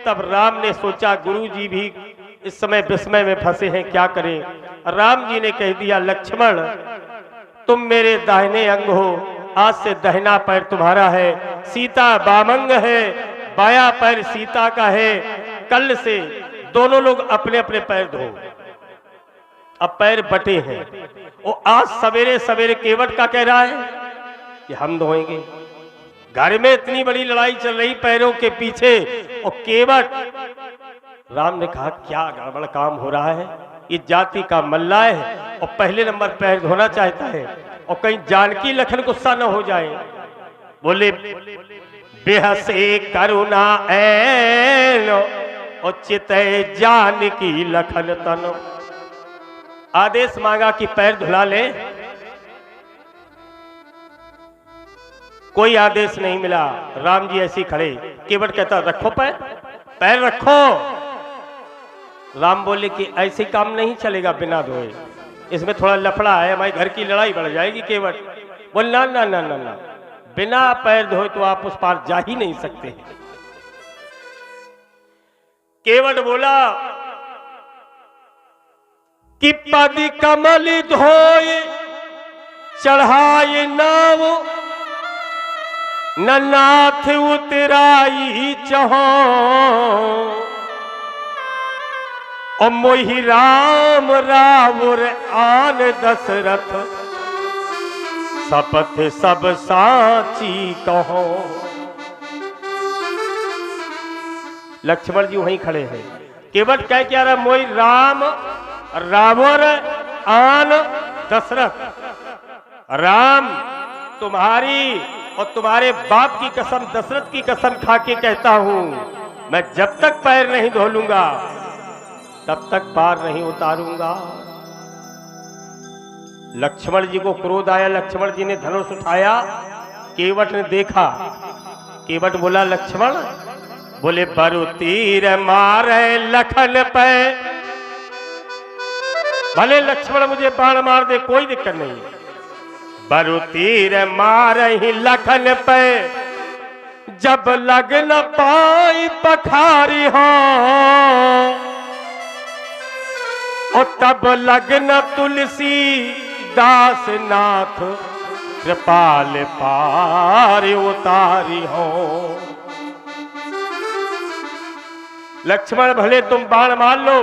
तब राम ने सोचा गुरु जी भी इस समय विस्मय में फंसे हैं, क्या करें। राम जी ने कह दिया लक्ष्मण तुम मेरे दाहिने अंग हो, आज से दाहिना पैर तुम्हारा है। सीता बामंग है, बाया पैर सीता का है। कल से दोनों लोग अपने अपने पैर धो। अब पैर बटे हैं। वो आज सवेरे सवेरे केवट का कह रहा है कि हम धोएंगे। घर में इतनी बड़ी लड़ाई चल रही पैरों के पीछे और केवट। राम ने कहा क्या गड़बड़ काम हो रहा है, ये जाति का मल्ला है और पहले नंबर पैर धोना चाहता है और कहीं जानकी लखन गुस्सा न हो जाए। बोले बेहसे करुणा ऐन और चितय जानकी लखन तन। आदेश मांगा कि पैर धुला ले। कोई आदेश नहीं मिला। राम जी ऐसे ही खड़े, केवट कहता रखो पैर, पैर रखो। राम बोले कि ऐसे काम नहीं चलेगा बिना धोए, इसमें थोड़ा लफड़ा है, हमारे घर की लड़ाई बढ़ जाएगी। केवट बोल ना ना ना ना ना, बिना पैर धोए तो आप उस पार जा ही नहीं सकते। केवट बोला कि पद कमल धोए चढ़ाए नाव, न नाथ उतराई चहो, और मोहि राम रावुर आन दशरथ, शपथ सब साची कहो। लक्ष्मण जी वहीं खड़े हैं। केवट क्या रहा, मोहि राम रावुर आन दशरथ, राम तुम्हारी और तुम्हारे बाप की कसम, दशरथ की कसम खा के कहता हूं, मैं जब तक पैर नहीं धो लूंगा तब तक पार नहीं उतारूंगा। लक्ष्मण जी को क्रोध आया, लक्ष्मण जी ने धनुष उठाया। केवट ने देखा, केवट बोला लक्ष्मण, बोले बरु तीर मारे लखन पे, भले लक्ष्मण मुझे बाण मार दे कोई दिक्कत नहीं, बरु तीर मारे ही लखन पे, जब लग न पाई पखारी हो, और तब लगन तुलसी दास नाथ, कृपाल पार उतारी हो। लक्ष्मण भले तुम बाण मार लो,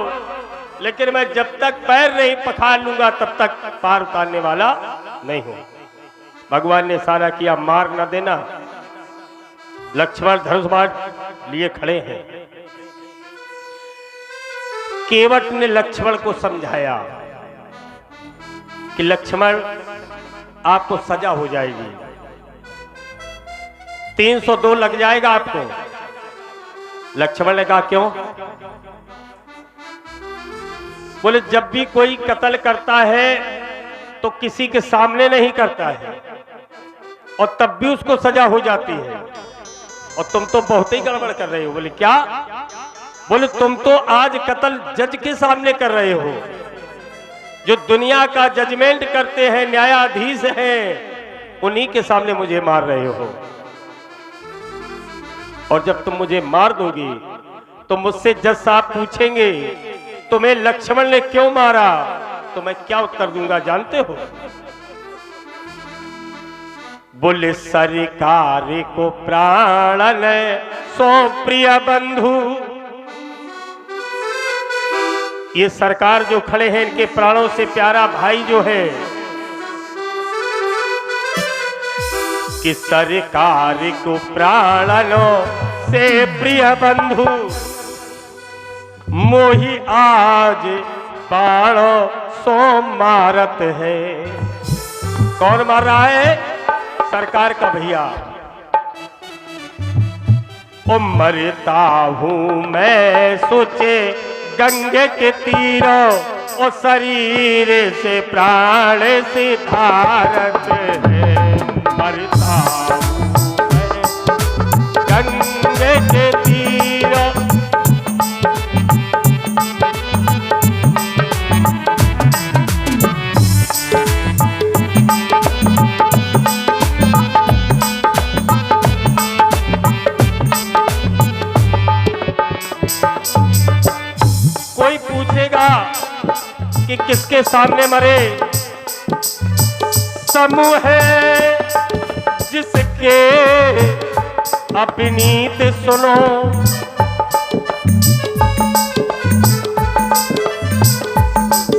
लेकिन मैं जब तक पैर नहीं पखार लूंगा तब तक पार उतारने वाला नहीं हूं। भगवान ने इशारा किया मार न देना। लक्ष्मण धनुष बाण लिए खड़े हैं। केवट ने लक्ष्मण को समझाया कि लक्ष्मण आपको सजा हो जाएगी, 302 लग जाएगा आपको। लक्ष्मण ने कहा क्यों? बोले जब भी कोई कत्ल करता है तो किसी के सामने नहीं करता है, और तब भी उसको सजा हो जाती है, और तुम तो बहुत ही गड़बड़ कर रहे हो। बोले क्या? बोले तुम तो आज कत्ल जज के सामने कर रहे हो, जो दुनिया का जजमेंट करते हैं, न्यायाधीश हैं, उन्हीं के सामने मुझे मार रहे हो। और जब तुम मुझे मार दोगी तो मुझसे जज साहब पूछेंगे तुम्हें लक्ष्मण ने क्यों मारा, तो मैं क्या उत्तर दूंगा जानते हो? बोले सरकार को प्राणन सो प्रिय बंधु, ये सरकार जो खड़े हैं इनके प्राणों से प्यारा भाई जो है, कि सरकार को प्राणनों से प्रिय बंधु, मोहि आज बाणो सो मारत है। कौन मार रहा है? सरकार का भैया। ओ मरता हूं मैं सोचे गंगे के तीरों, ओ शरीर से प्राण से धारत है। मरता हूं मैं गंगे के तीरों, कोई पूछेगा कि किसके सामने मरे? समूह है जिसके अपनीत सुनो,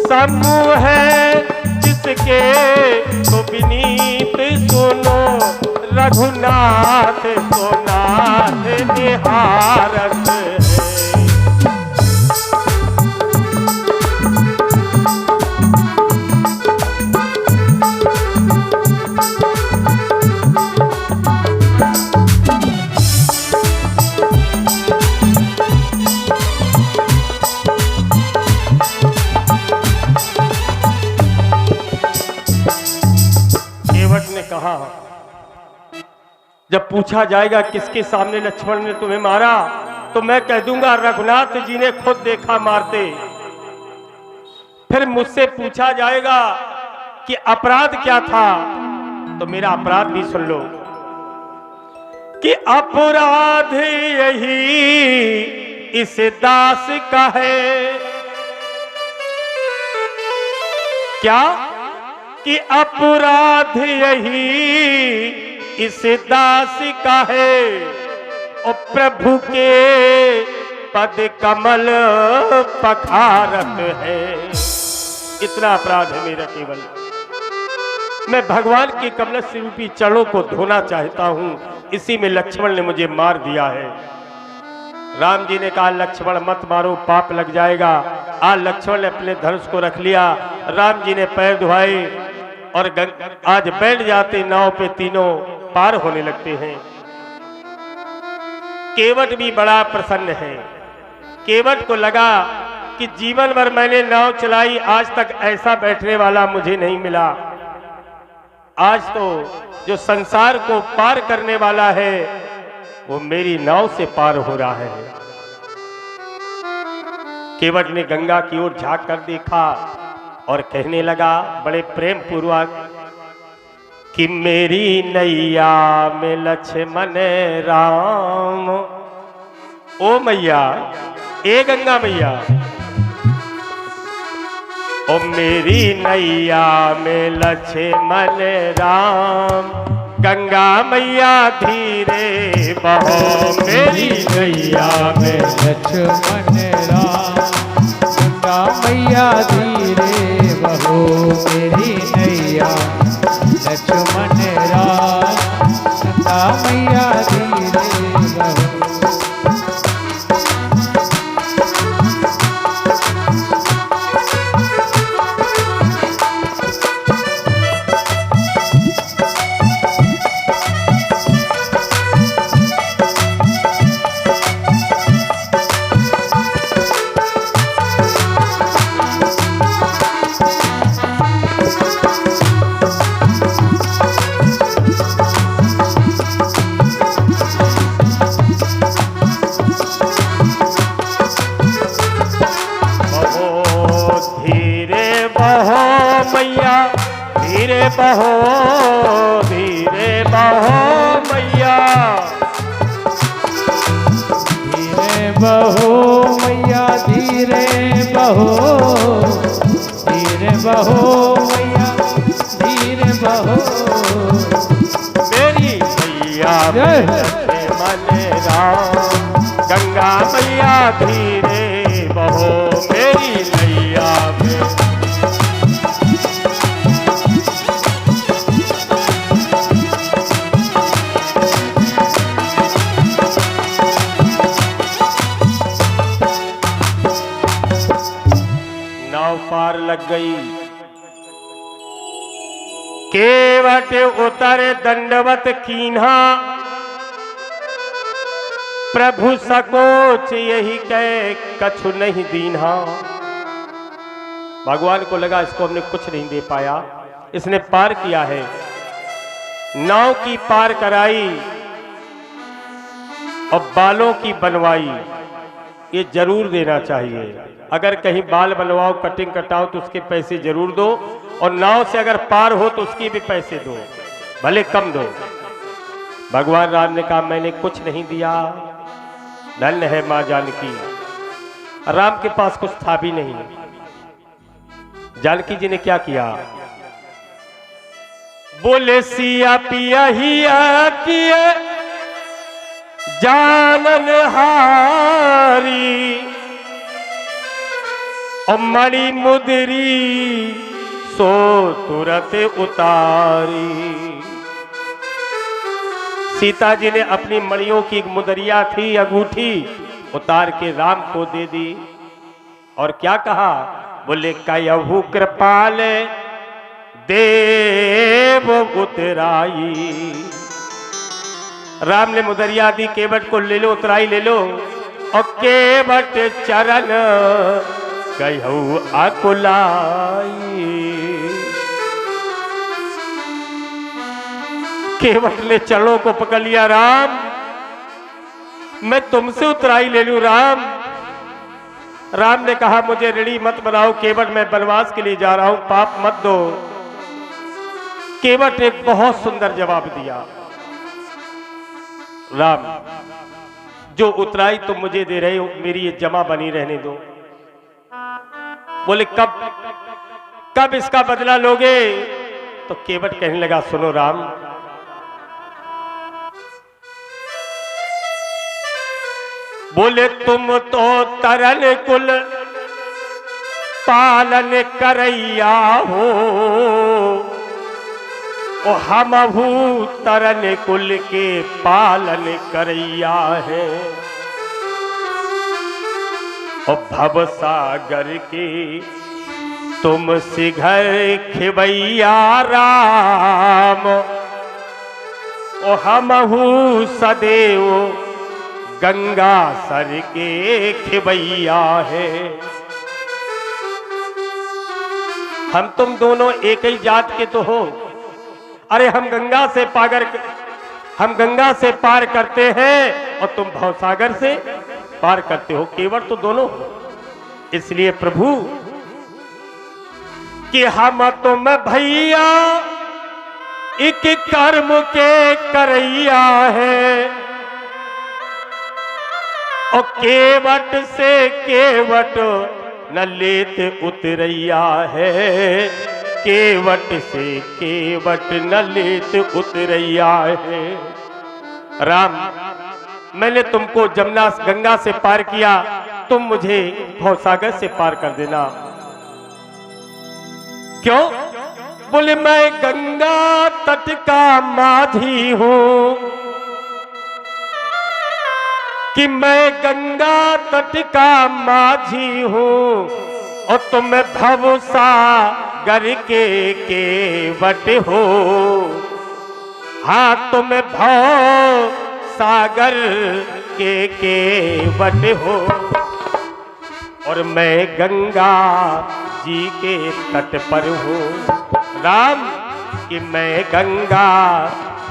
समूह है जिसके तो विनीत सुनो, रघुनाथ तो नाथ निहारत है। जब पूछा जाएगा किसके सामने लक्ष्मण ने तुम्हें मारा, तो मैं कह दूंगा रघुनाथ जी ने खुद देखा मारते। फिर मुझसे पूछा जाएगा कि अपराध क्या था, तो मेरा अपराध भी सुन लो कि अपराध यही इस दास का है। क्या कि अपराध यही इस दास का है, और प्रभु के पद कमल पखारत है। इतना अपराध है मेरा केवल। मैं भगवान के कमल से रूपी चरणों को धोना चाहता हूं, इसी में लक्ष्मण ने मुझे मार दिया है। राम जी ने कहा लक्ष्मण मत मारो, पाप लग जाएगा। आज लक्ष्मण ने अपने धनुष को रख लिया। राम जी ने पैर धुआए और आज बैठ जाते नाव पे, तीनों पार होने लगते हैं। केवट भी बड़ा प्रसन्न है। केवट को लगा कि जीवन भर मैंने नाव चलाई, आज तक ऐसा बैठने वाला मुझे नहीं मिला। आज तो जो संसार को पार करने वाला है वो मेरी नाव से पार हो रहा है। केवट ने गंगा की ओर झांक कर देखा और कहने लगा बड़े प्रेम पूर्वक कि मेरी नैया में लक्ष्मण राम। ओ मैया, ए गंगा मैया, ओ मेरी नैया में लक्ष्मण राम। गंगा मैया धीरे बहो, मेरी नैया में लक्ष्मण राम। गंगा मैया धीरे बहो, मेरी नैया लक्ष्मण राम। गंगा मैया धीरे बहो। बहो धीरे बहो मैया, धीरे बहो मैया धीरे बहो, धीरे बहो मैया धीरे बहो। मेरी मैया लक्ष्मण राम। गंगा मैया धीरे बहो, मेरी नैया में। पार लग गई। केवट उतर दंडवत कीन्हा, प्रभु सकोच यही कह कछु नहीं दीन्हा। भगवान को लगा इसको हमने कुछ नहीं दे पाया, इसने पार किया है, नाव की पार कराई और बालों की बनवाई, ये जरूर देना चाहिए। अगर कहीं बाल बनवाओ, कटिंग कटाओ तो उसके पैसे जरूर दो, और नाव से अगर पार हो तो उसके भी पैसे दो, भले कम दो। भगवान राम ने कहा मैंने कुछ नहीं दिया, धन्य है मां जानकी। राम के पास कुछ था भी नहीं। जानकी जी ने क्या किया? बोले सिया पिया हिया किए जानन हारी, और मणि मुदरी सो तुरत उतारी। सीता जी ने अपनी मणियों की मुदरिया थी, अंगूठी, उतार के राम को दे दी। और क्या कहा? बोले कयहु कृपाल देव उतराई। राम ने मुदरिया दी, केवट को ले लो, उतराई ले लो। और केवट चरण कयहु अकुलाई। केवट ने चरणों को पकड़ लिया। राम, मैं तुमसे उतराई ले लूं राम। राम ने कहा, मुझे ऋणी मत बनाओ केवट, मैं वनवास के लिए जा रहा हूं, पाप मत दो। केवट ने बहुत सुंदर जवाब दिया, राम, जो उतराई तुम मुझे दे रहे हो, मेरी ये जमा बनी रहने दो। बोले, कब इसका बदला लोगे? तो केवट कहने लगा, सुनो राम, बोले, तुम तो तरन कुल पालन करैया हो, ओ हमहू तरन कुल के पालन करैया है। और भव सागर के तुम सिघर खिबैया राम, ओ हमहू सदैव गंगा सर के खिबैया है। हम तुम दोनों एक ही जात के तो हो। अरे हम गंगा से पार करते हैं और तुम भवसागर से पार करते हो। केवट तो दोनों हो। इसलिए प्रभु कि हम तुम भैया एक कर्म के करैया है, और केवट से केवट न लेत उतरैया है। केवट से केवट न लेत उतरैया है। राम, मैंने तुमको जमुना गंगा से पार किया, तुम मुझे भवसागर से पार कर देना। क्यों? बोले, मैं गंगा तट का माझी हूं, कि मैं गंगा तट का माझी हूं, और तुम भवसागर के केवट हो। हाँ, तुम भव सागर के केवट हो, और मैं गंगा जी के तट पर हूँ। राम, कि मैं गंगा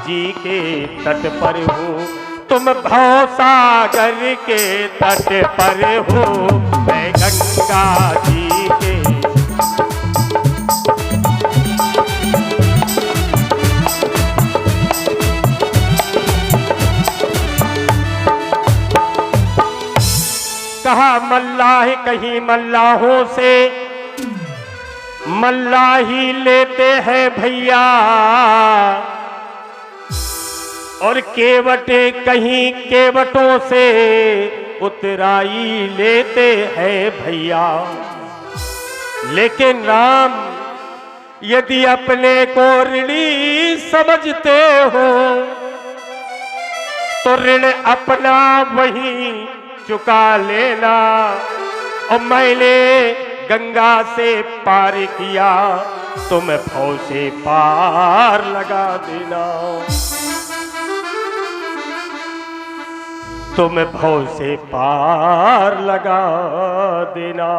जी के तट पर हूँ, तुम भवसागर के तट पर हो। मैं गंगा जी के कहा, मल्लाह कहीं मल्लाहों से मल्लाही लेते हैं भैया, और केवटे कहीं केवटों से उतराई लेते हैं भैया। लेकिन राम, यदि अपने को ऋणी समझते हो, तो ऋण अपना वहीं चुका लेना। और मैंने गंगा से पार किया, तुम भव से पार लगा देना। तुम भव से पार लगा देना।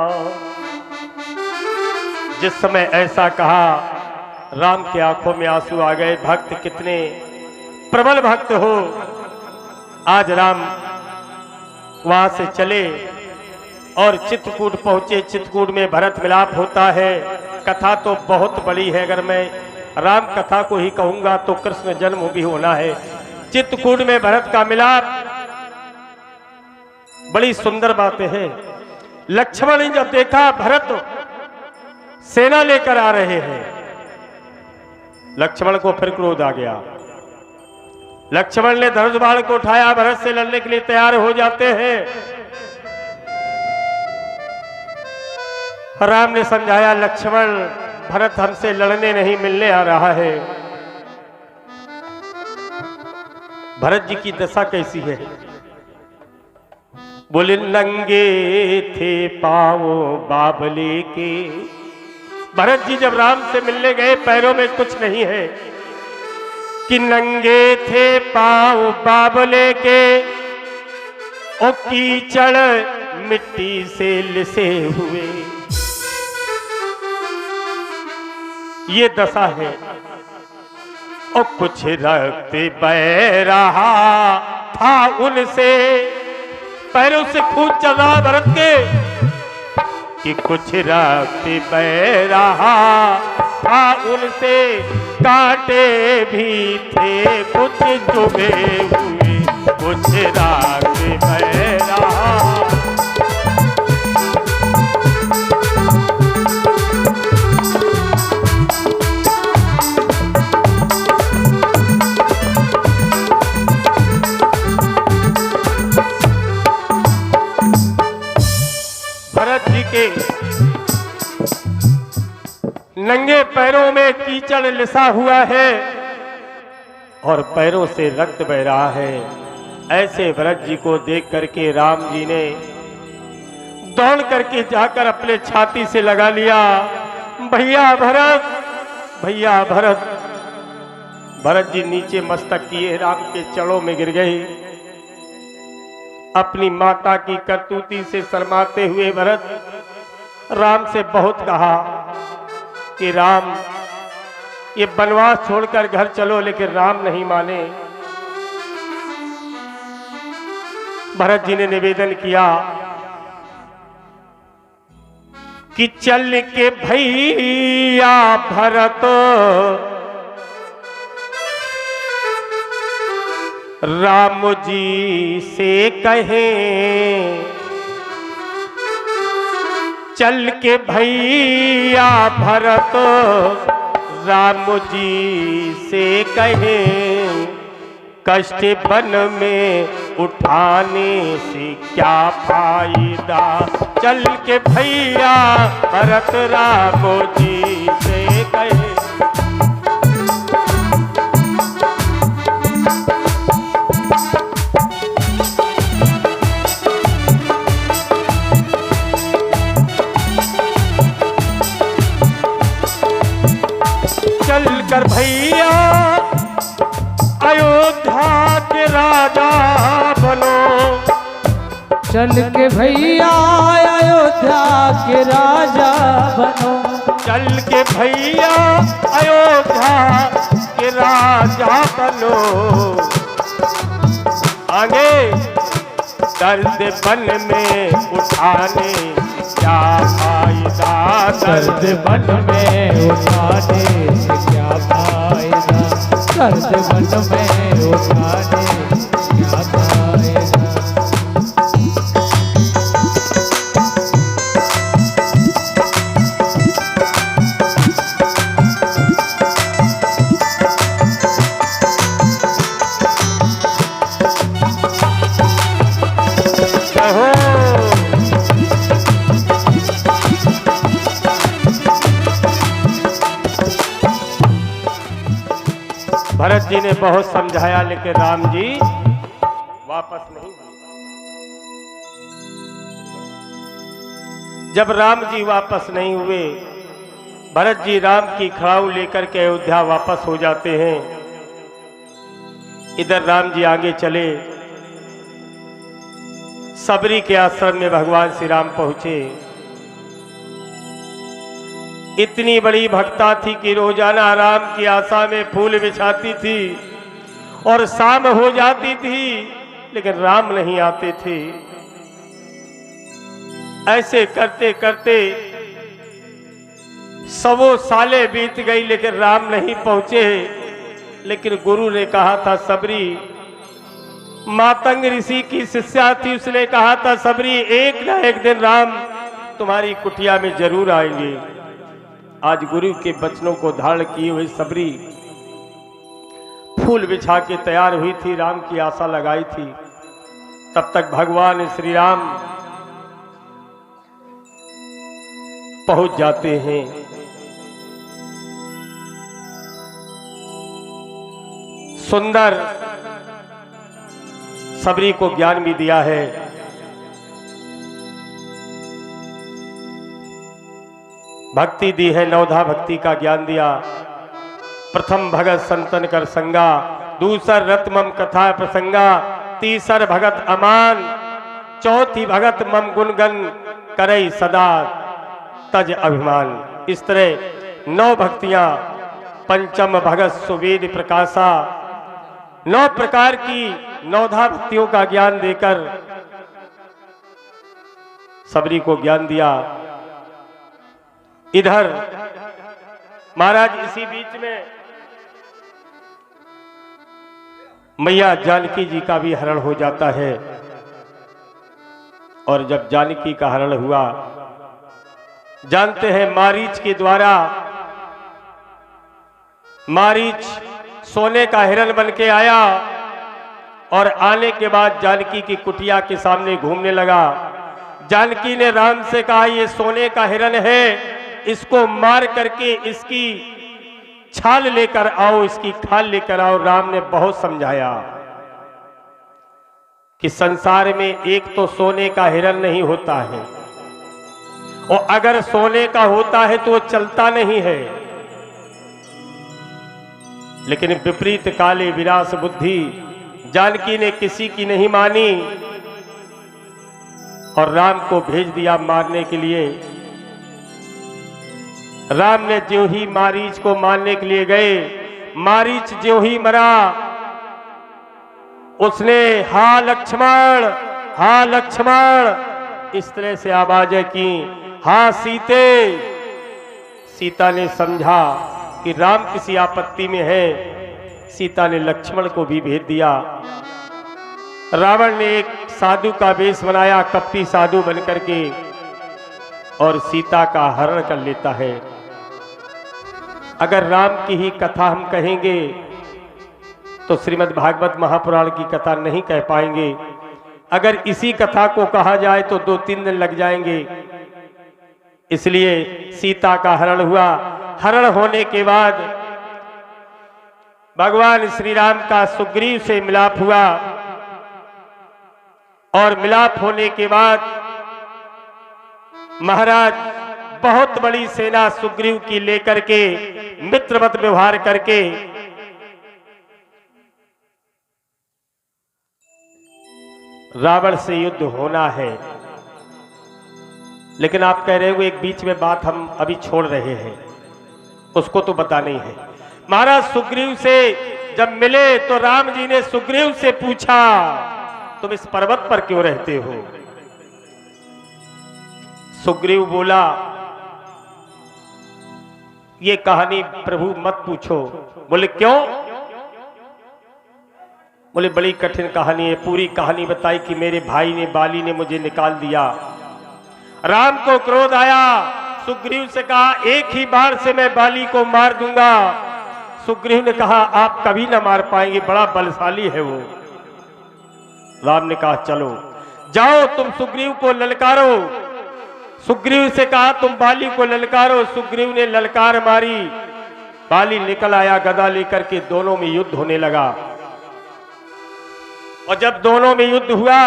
जिस समय ऐसा कहा, राम की आंखों में आंसू आ गए। भक्त कितने प्रबल भक्त हो। आज राम वहां से चले और चित्रकूट पहुंचे। चित्रकूट में भरत मिलाप होता है। कथा तो बहुत बड़ी है, अगर मैं राम कथा को ही कहूंगा तो कृष्ण जन्म भी होना है। चित्रकूट में भरत का मिलाप, बड़ी सुंदर बातें हैं। लक्ष्मण ने जब देखा भरत सेना लेकर आ रहे हैं, लक्ष्मण को फिर क्रोध आ गया। लक्ष्मण ने धनुष बाण को उठाया, भरत से लड़ने के लिए तैयार हो जाते हैं। राम ने समझाया, लक्ष्मण, भरत हमसे लड़ने नहीं मिलने आ रहा है। भरत जी की दशा कैसी है? बोले, नंगे थे पांव बाबले के। भरत जी जब राम से मिलने गए, पैरों में कुछ नहीं है, कि नंगे थे पांव बाबले के, ओ कीचड़ मिट्टी से लिसे हुए। ये दशा है। और कुछ रक्त बह रहा था उनसे, पैरों से खून चल रहा भरत के, कि कुछ रक्त बह रहा था उनसे, कांटे भी थे कुछ चुभे हुए, कुछ रक्त बह रहा। भरत जी के नंगे पैरों में कीचड़ लिसा हुआ है और पैरों से रक्त बह रहा है। ऐसे भरत जी को देख करके राम जी ने दौड़ करके जाकर अपने छाती से लगा लिया, भैया भरत, भैया भरत। भरत जी नीचे मस्तक किए राम के चरणों में गिर गए। अपनी माता की करतूती से शर्माते हुए भरत राम से बहुत कहा कि राम, ये वनवास छोड़कर घर चलो, लेकिन राम नहीं माने। भरत जी ने निवेदन किया कि चल के भैया भरत राम जी से कहें, चल के भैया भरत राम जी से कहें, कष्ट वन में उठाने से क्या फायदा, चल के भैया भरत राम जी से कहें। चल कर भैया अयोध्या के राजा बनो, चल के भैया अयोध्या के राजा बनो, चल के भैया अयोध्या के राजा बनो। आगे दर्द वन में उठाने क्या फायदा, दर्द वन में उठाने से क्या फायदा, दर्द वन में उठाने से क्या फायदा। भरत जी ने बहुत समझाया, लेकिन राम जी वापस नहीं हुए। जब राम जी वापस नहीं हुए, भरत जी राम की खड़ाऊ लेकर के अयोध्या वापस हो जाते हैं। इधर राम जी आगे चले, सबरी के आश्रम में भगवान श्री राम पहुंचे। इतनी बड़ी भक्ता थी कि रोजाना राम की आशा में फूल बिछाती थी और शाम हो जाती थी, लेकिन राम नहीं आते थे। ऐसे करते करते सवों सालें बीत गई, लेकिन राम नहीं पहुंचे। लेकिन गुरु ने कहा था, सबरी, मातंग ऋषि की शिष्या थी, उसने कहा था, सबरी, एक ना एक दिन राम तुम्हारी कुटिया में जरूर आएंगे। आज गुरु के वचनों को धारण किए हुए सबरी फूल बिछा के तैयार हुई थी, राम की आशा लगाई थी। तब तक भगवान श्री राम पहुंच जाते हैं। सुंदर सबरी को ज्ञान भी दिया है। भक्ति दी है, नवधा भक्ति का ज्ञान दिया। प्रथम भगत संतन कर संगा, दूसर रत मम कथा प्रसंगा, तीसर भगत अमान, चौथी भगत मम गुणगन करई सदा तज अभिमान। इस तरह 9 भक्तियां पंचम भगत सुवेद प्रकाशा, 9 प्रकार की 9 भक्तियों का ज्ञान देकर सबरी को ज्ञान दिया। इधर महाराज इसी बीच में मैया जानकी जी का भी हरण हो जाता है। और जब जानकी का हरण हुआ, जानते हैं मारीच के द्वारा, मारीच सोने का हिरण बन के आया और आने के बाद जानकी की कुटिया के सामने घूमने लगा। जानकी ने राम से कहा, ये सोने का हिरण है, इसको मार करके इसकी छाल लेकर आओ, इसकी खाल लेकर आओ। राम ने बहुत समझाया कि संसार में एक तो सोने का हिरण नहीं होता है, और अगर सोने का होता है तो वो चलता नहीं है। लेकिन विपरीत काले विनाश बुद्धि जानकी ने किसी की नहीं मानी और राम को भेज दिया मारने के लिए। राम ने ज्यों ही मारीच को मारने के लिए गए, मारीच ज्यों ही मरा, उसने हा लक्ष्मण, हा लक्ष्मण इस तरह से आवाजें की, हा सीते। सीता ने समझा कि राम किसी आपत्ति में है, सीता ने लक्ष्मण को भी भेज दिया। रावण ने एक साधु का वेश बनाया, कपटी साधु बनकर के, और सीता का हरण कर लेता है। अगर राम की ही कथा हम कहेंगे तो श्रीमद् भागवत महापुराण की कथा नहीं कह पाएंगे। अगर इसी कथा को कहा जाए तो 2-3 दिन लग जाएंगे। इसलिए सीता का हरण हुआ। हरण होने के बाद भगवान श्री राम का सुग्रीव से मिलाप हुआ, और मिलाप होने के बाद महाराज बहुत बड़ी सेना सुग्रीव की लेकर के मित्रवत व्यवहार करके रावण से युद्ध होना है। लेकिन आप कह रहे हो एक बीच में बात हम अभी छोड़ रहे हैं, उसको तो बताना ही है। महाराज सुग्रीव से जब मिले तो राम जी ने सुग्रीव से पूछा, तुम इस पर्वत पर क्यों रहते हो? सुग्रीव बोला, ये कहानी प्रभु मत पूछो। बोले क्यों? बोले बड़ी कठिन कहानी है। पूरी कहानी बताई कि मेरे भाई ने, बाली ने मुझे निकाल दिया। राम को क्रोध आया, सुग्रीव से कहा एक ही बार से मैं बाली को मार दूंगा। सुग्रीव ने कहा आप कभी ना मार पाएंगे, बड़ा बलशाली है वो। राम ने कहा चलो जाओ तुम सुग्रीव को ललकारो। सुग्रीव से कहा तुम बाली को ललकारो। सुग्रीव ने ललकार मारी, बाली निकल आया गदा लेकर के, दोनों में युद्ध होने लगा। और जब दोनों में युद्ध हुआ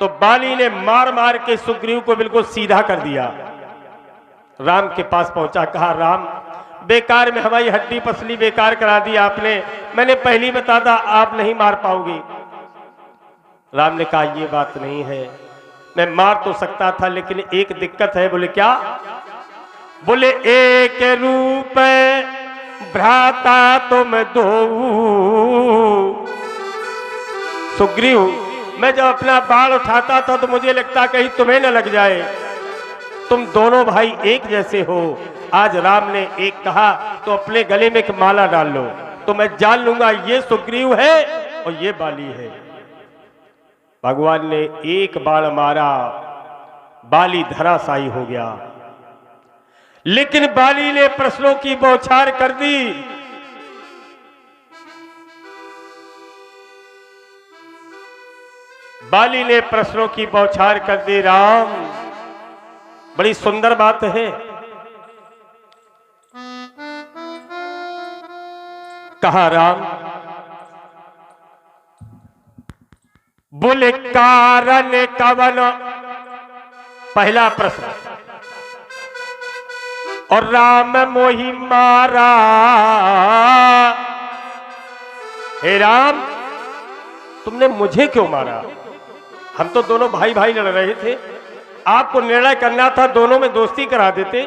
तो बाली ने मार मार के सुग्रीव को बिल्कुल सीधा कर दिया। राम के पास पहुंचा, कहा राम बेकार में हमारी हड्डी पसली बेकार करा दी आपने, मैंने पहले ही बता था आप नहीं मार पाओगे। राम ने कहा ये बात नहीं है, मैं मार तो सकता था लेकिन एक दिक्कत है। बोले क्या? बोले एक रूप भ्राता तुम दो। सुग्रीव मैं जब अपना बाण उठाता था तो मुझे लगता कहीं तुम्हें न लग जाए, तुम दोनों भाई एक जैसे हो। आज राम ने एक कहा तो अपने गले में एक माला डाल लो, तो मैं जान लूंगा ये सुग्रीव है और ये बाली है। भगवान ने एक बाण मारा, बाली धराशायी हो गया। लेकिन बाली ने प्रश्नों की बौछार कर दी। बाली ने प्रश्नों की बौछार कर दी। राम बड़ी सुंदर बात है। कहा राम? बोले कारण कवन? पहला प्रश्न। और राम मोहि मारा। हे राम तुमने मुझे क्यों मारा? हम तो दोनों भाई भाई लड़ रहे थे, आपको निर्णय करना था दोनों में दोस्ती करा देते।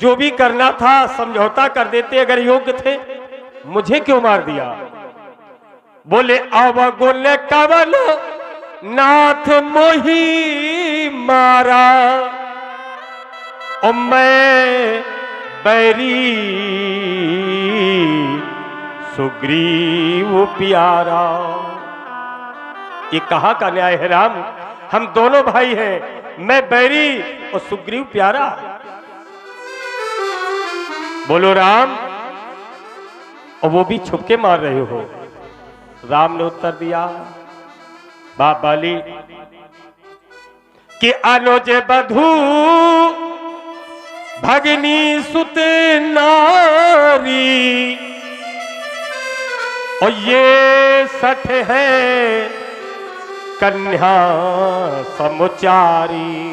जो भी करना था समझौता कर देते अगर योग्य थे, मुझे क्यों मार दिया? बोले अवगुण कवन नाथ मोही मारा, और मैं बैरी सुग्रीव प्यारा। ये कहाँ का न्याय है राम? हम दोनों भाई हैं, मैं बैरी और सुग्रीव प्यारा। बोलो राम, और वो भी छुप के मार रहे हो? राम ने उत्तर दिया, बाप बाली कि अनुज बधू भगनी सुत नारी, और ये सठ है कन्या समुचारी,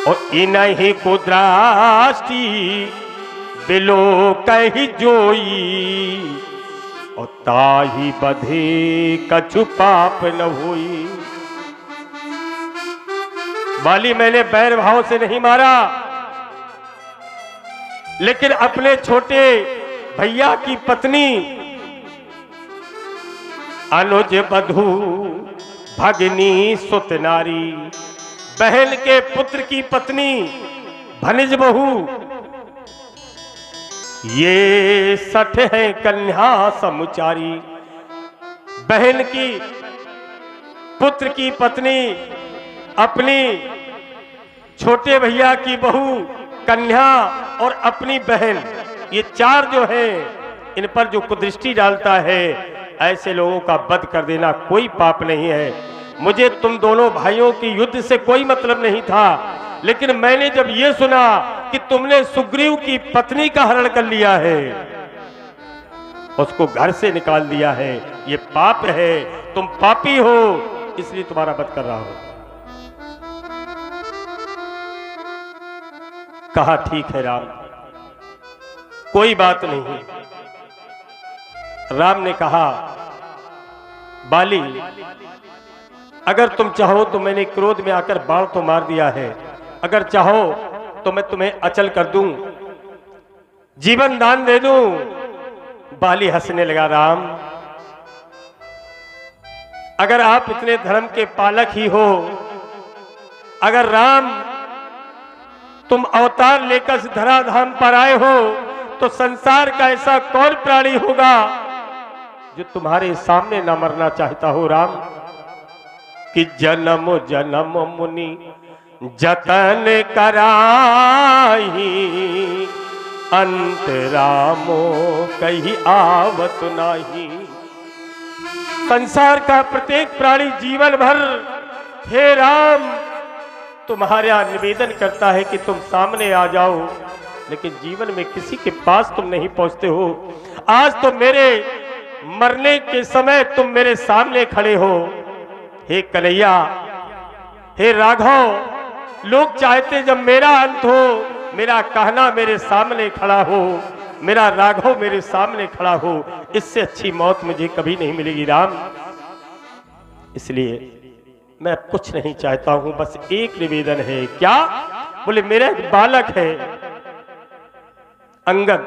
और इन्हीं को दृष्टि बिलो कही जोई, और ताही बधे कछु पाप न हुई। बाली, मैंने बैर भाव से नहीं मारा, लेकिन अपने छोटे भैया की पत्नी अनुज बधू भगनी सुत नारी, बहन के पुत्र की पत्नी भनिज बहू, ये सठ है कन्या समुचारी। बहन की पुत्र की पत्नी अपनी छोटे भैया की बहू कन्या और अपनी बहन, ये चार जो है इन पर जो कुदृष्टि डालता है, ऐसे लोगों का वध कर देना कोई पाप नहीं है। मुझे तुम दोनों भाइयों की युद्ध से कोई मतलब नहीं था, लेकिन मैंने जब ये सुना कि तुमने सुग्रीव की पत्नी का हरण कर लिया है, उसको घर से निकाल दिया है, ये पाप है, तुम पापी हो, इसलिए तुम्हारा वध कर रहा हूं। कहा ठीक है राम, कोई बात नहीं। राम ने कहा, बाली अगर तुम चाहो तो मैंने क्रोध में आकर बाण तो मार दिया है, अगर चाहो तो मैं तुम्हें अचल कर दूं, जीवन दान दे दूं। बाली हंसने लगा, राम अगर आप इतने धर्म के पालक ही हो, अगर राम तुम अवतार लेकर धराधाम पर आए हो, तो संसार का ऐसा कौन प्राणी होगा जो तुम्हारे सामने न मरना चाहता हो राम? कि जन्म जन्म मुनि जतन कराही, अंत रामो कहीं आवत नाही। संसार का प्रत्येक प्राणी जीवन भर हे राम तुम्हारा निवेदन करता है कि तुम सामने आ जाओ, लेकिन जीवन में किसी के पास तुम नहीं पहुंचते हो। आज तो मेरे मरने के समय तुम मेरे सामने खड़े हो। हे कन्हैया, हे राघव, लोग चाहते जब मेरा अंत हो, मेरा कहना मेरे सामने खड़ा हो, मेरा राघव मेरे सामने खड़ा हो, इससे अच्छी मौत मुझे कभी नहीं मिलेगी राम। इसलिए मैं कुछ नहीं चाहता हूं, बस एक निवेदन है। क्या? बोले मेरा एक बालक है अंगद,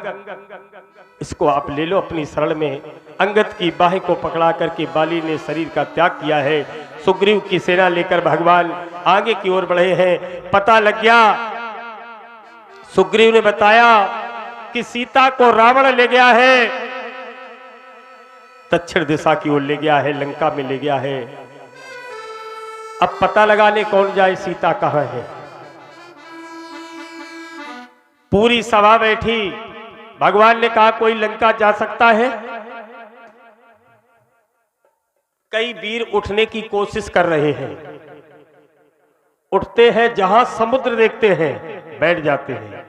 इसको आप ले लो अपनी शरण में। अंगद की बाहें को पकड़ा करके बाली ने शरीर का त्याग किया है। सुग्रीव की सेना लेकर भगवान आगे की ओर बढ़े हैं। पता लग गया, सुग्रीव ने बताया कि सीता को रावण ले गया है, दक्षिण दिशा की ओर ले गया है, लंका में ले गया है। अब पता लगाने कौन जाए सीता कहां है। पूरी सभा बैठी, भगवान ने कहा कोई लंका जा सकता है? कई वीर उठने की कोशिश कर रहे हैं, उठते हैं, जहां समुद्र देखते हैं बैठ जाते हैं।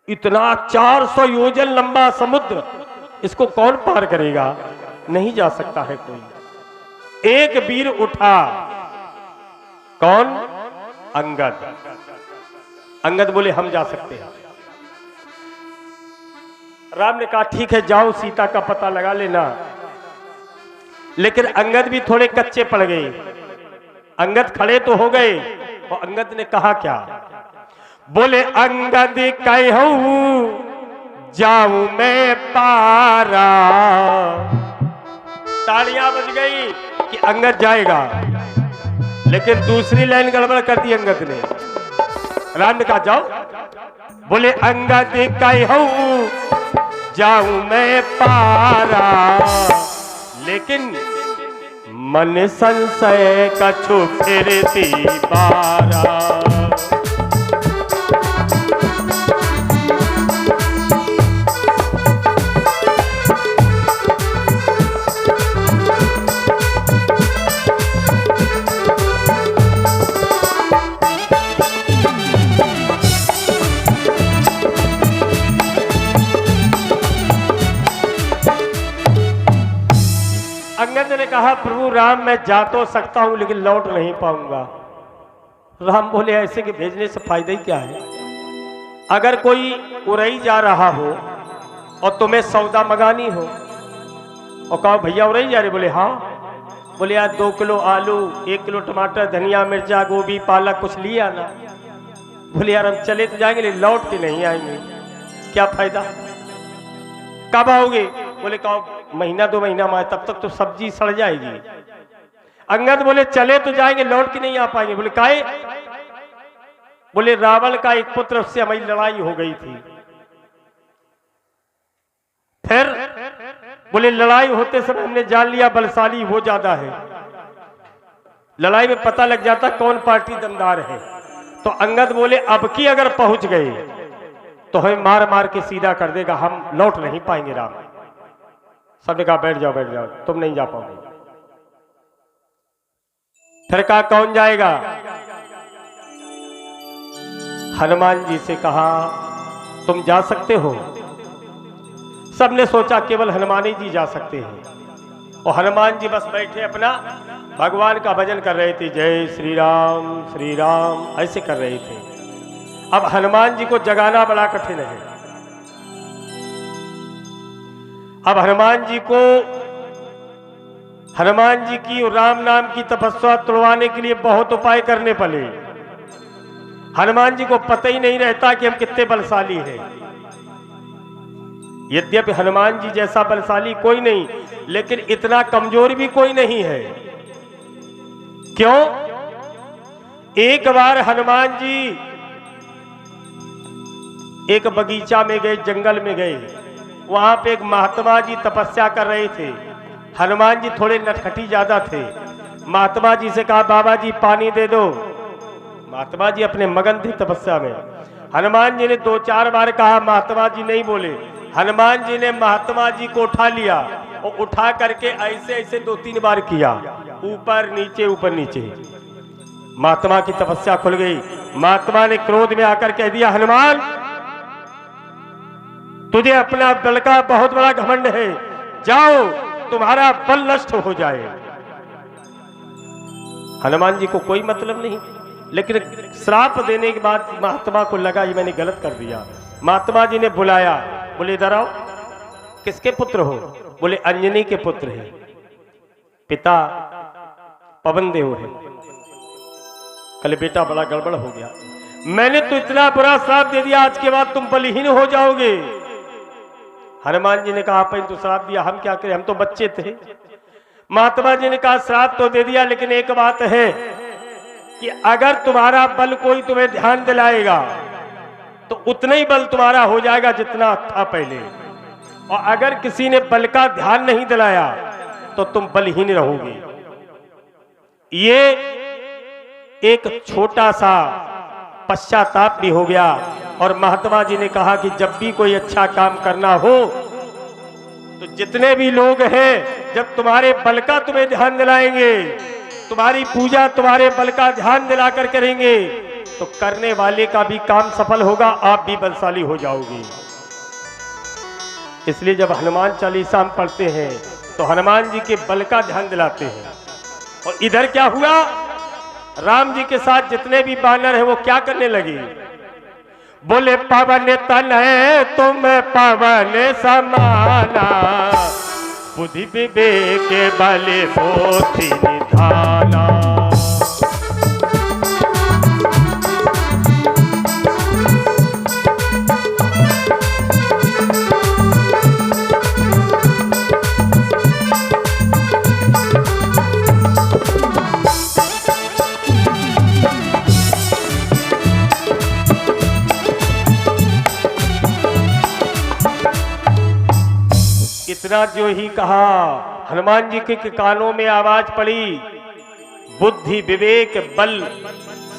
इतना 400 योजन लंबा समुद्र, इसको कौन पार करेगा? नहीं जा सकता है कोई। एक वीर उठा, कौन? अंगद। अंगद बोले हम जा सकते हैं। राम ने कहा ठीक है जाओ, सीता का पता लगा लेना। लेकिन अंगद भी थोड़े कच्चे पड़ गए। अंगद खड़े तो हो गए, और अंगद ने कहा क्या? बोले अंगद कहूं जाऊं मैं पारा। तालियां बज गई कि अंगद जाएगा, लेकिन दूसरी लाइन गड़बड़ कर दी अंगद ने। राम ने कहा जाओ। बोले अंगद कहूं जाऊं मैं पारा, लेकिन मन संशय कछु फिरती बारा। अंगद ने कहा प्रभु राम मैं जा तो सकता हूं लेकिन लौट नहीं पाऊंगा। राम बोले ऐसे कि भेजने से फायदा ही क्या है। अगर कोई उरई जा रहा हो और तुम्हें सौदा मंगानी हो और कहो भैया उरई जा रहे, बोले हाँ, बोले यार 2 किलो आलू, 1 किलो टमाटर, धनिया मिर्चा गोभी पालक कुछ लिए आना। बोले यार हम चले तो जाएंगे लेकिन लौट के नहीं आएंगे, क्या फायदा, कब आओगे। बोले कहो महीना 2 महीना में, तब तक तो सब्जी सड़ जाएगी। अंगद बोले चले तो जाएंगे लौट के नहीं आ पाएंगे। बोले काहे। बोले रावण का एक पुत्र, उससे हमारी लड़ाई हो गई थी। फिर बोले लड़ाई होते समय हमने जान लिया बलशाली वो ज्यादा है, लड़ाई में पता लग जाता कौन पार्टी दमदार है। तो अंगद बोले अब की अगर पहुंच गए तो हमें मार मार के सीधा कर देगा, हम लौट नहीं पाएंगे। राम सबने कहा बैठ जाओ तुम नहीं जा पाओगे। फिर कहा कौन जाएगा। हनुमान जी से कहा तुम जा सकते हो। सबने सोचा केवल हनुमान ही जी जा सकते हैं, और हनुमान जी बस बैठे अपना भगवान का भजन कर रहे थे, जय श्री राम ऐसे कर रहे थे। अब हनुमान जी को जगाना बड़ा कठिन है। अब हनुमान जी की राम नाम की तपस्या तोड़वाने के लिए बहुत उपाय करने पड़े। हनुमान जी को पता ही नहीं रहता कि हम कितने बलशाली हैं। यद्यपि हनुमान जी जैसा बलशाली कोई नहीं, लेकिन इतना कमजोर भी कोई नहीं है। क्यों। एक बार हनुमान जी एक बगीचा में गए, जंगल में गए, वहां पे एक महात्मा जी तपस्या कर रहे थे। हनुमान जी थोड़े नटखटी ज्यादा थे। महात्मा जी से कहा बाबा जी पानी दे दो। महात्मा जी अपने मगन थे तपस्या में। हनुमान जी ने 2-4 बार कहा, महात्मा जी नहीं बोले। हनुमान जी ने महात्मा जी को उठा लिया और उठा करके ऐसे ऐसे 2-3 बार किया, ऊपर नीचे। महात्मा की तपस्या खुल गई। महात्मा ने क्रोध में आकर कह दिया, हनुमान तुझे अपना बल का बहुत बड़ा घमंड है, जाओ तुम्हारा बल नष्ट हो जाए। हनुमान जी को कोई मतलब नहीं, लेकिन श्राप देने के बाद महात्मा को लगा ये मैंने गलत कर दिया। महात्मा जी ने बुलाया, बोले इधर आओ। किसके पुत्र हो। बोले अंजनी के पुत्र है, पिता पवन देव है। कल बेटा बड़ा गड़बड़ हो गया, मैंने तो इतना बुरा श्राप दे दिया, आज के बाद तुम बलहीन हो जाओगे। हनुमान जी ने कहा आपने तो श्राप दिया, हम क्या करें, हम तो बच्चे थे। महात्मा जी ने कहा श्राप तो दे दिया, लेकिन एक बात है कि अगर तुम्हारा बल कोई तुम्हें ध्यान दिलाएगा तो उतना ही बल तुम्हारा हो जाएगा जितना था पहले, और अगर किसी ने बल का ध्यान नहीं दिलाया तो तुम बलहीन रहोगे। ये एक छोटा सा पश्चाताप भी हो गया। और महात्मा जी ने कहा कि जब भी कोई अच्छा काम करना हो तो जितने भी लोग हैं, जब तुम्हारे बल का तुम्हें ध्यान दिलाएंगे, तुम्हारी पूजा तुम्हारे बल का ध्यान दिला कर करेंगे, तो करने वाले का भी काम सफल होगा, आप भी बलशाली हो जाओगे। इसलिए जब हनुमान चालीसा हम पढ़ते हैं तो हनुमान जी के बल का ध्यान दिलाते हैं। और इधर क्या हुआ, राम जी के साथ जितने भी बानर हैं वो क्या करने लगे। बोले पवन तन है तुम पवन समाना, बुद्धि विवेक बल पोथी निधाना। इतना जो ही कहा, हनुमान जी के कानों में आवाज पड़ी, बुद्धि विवेक बल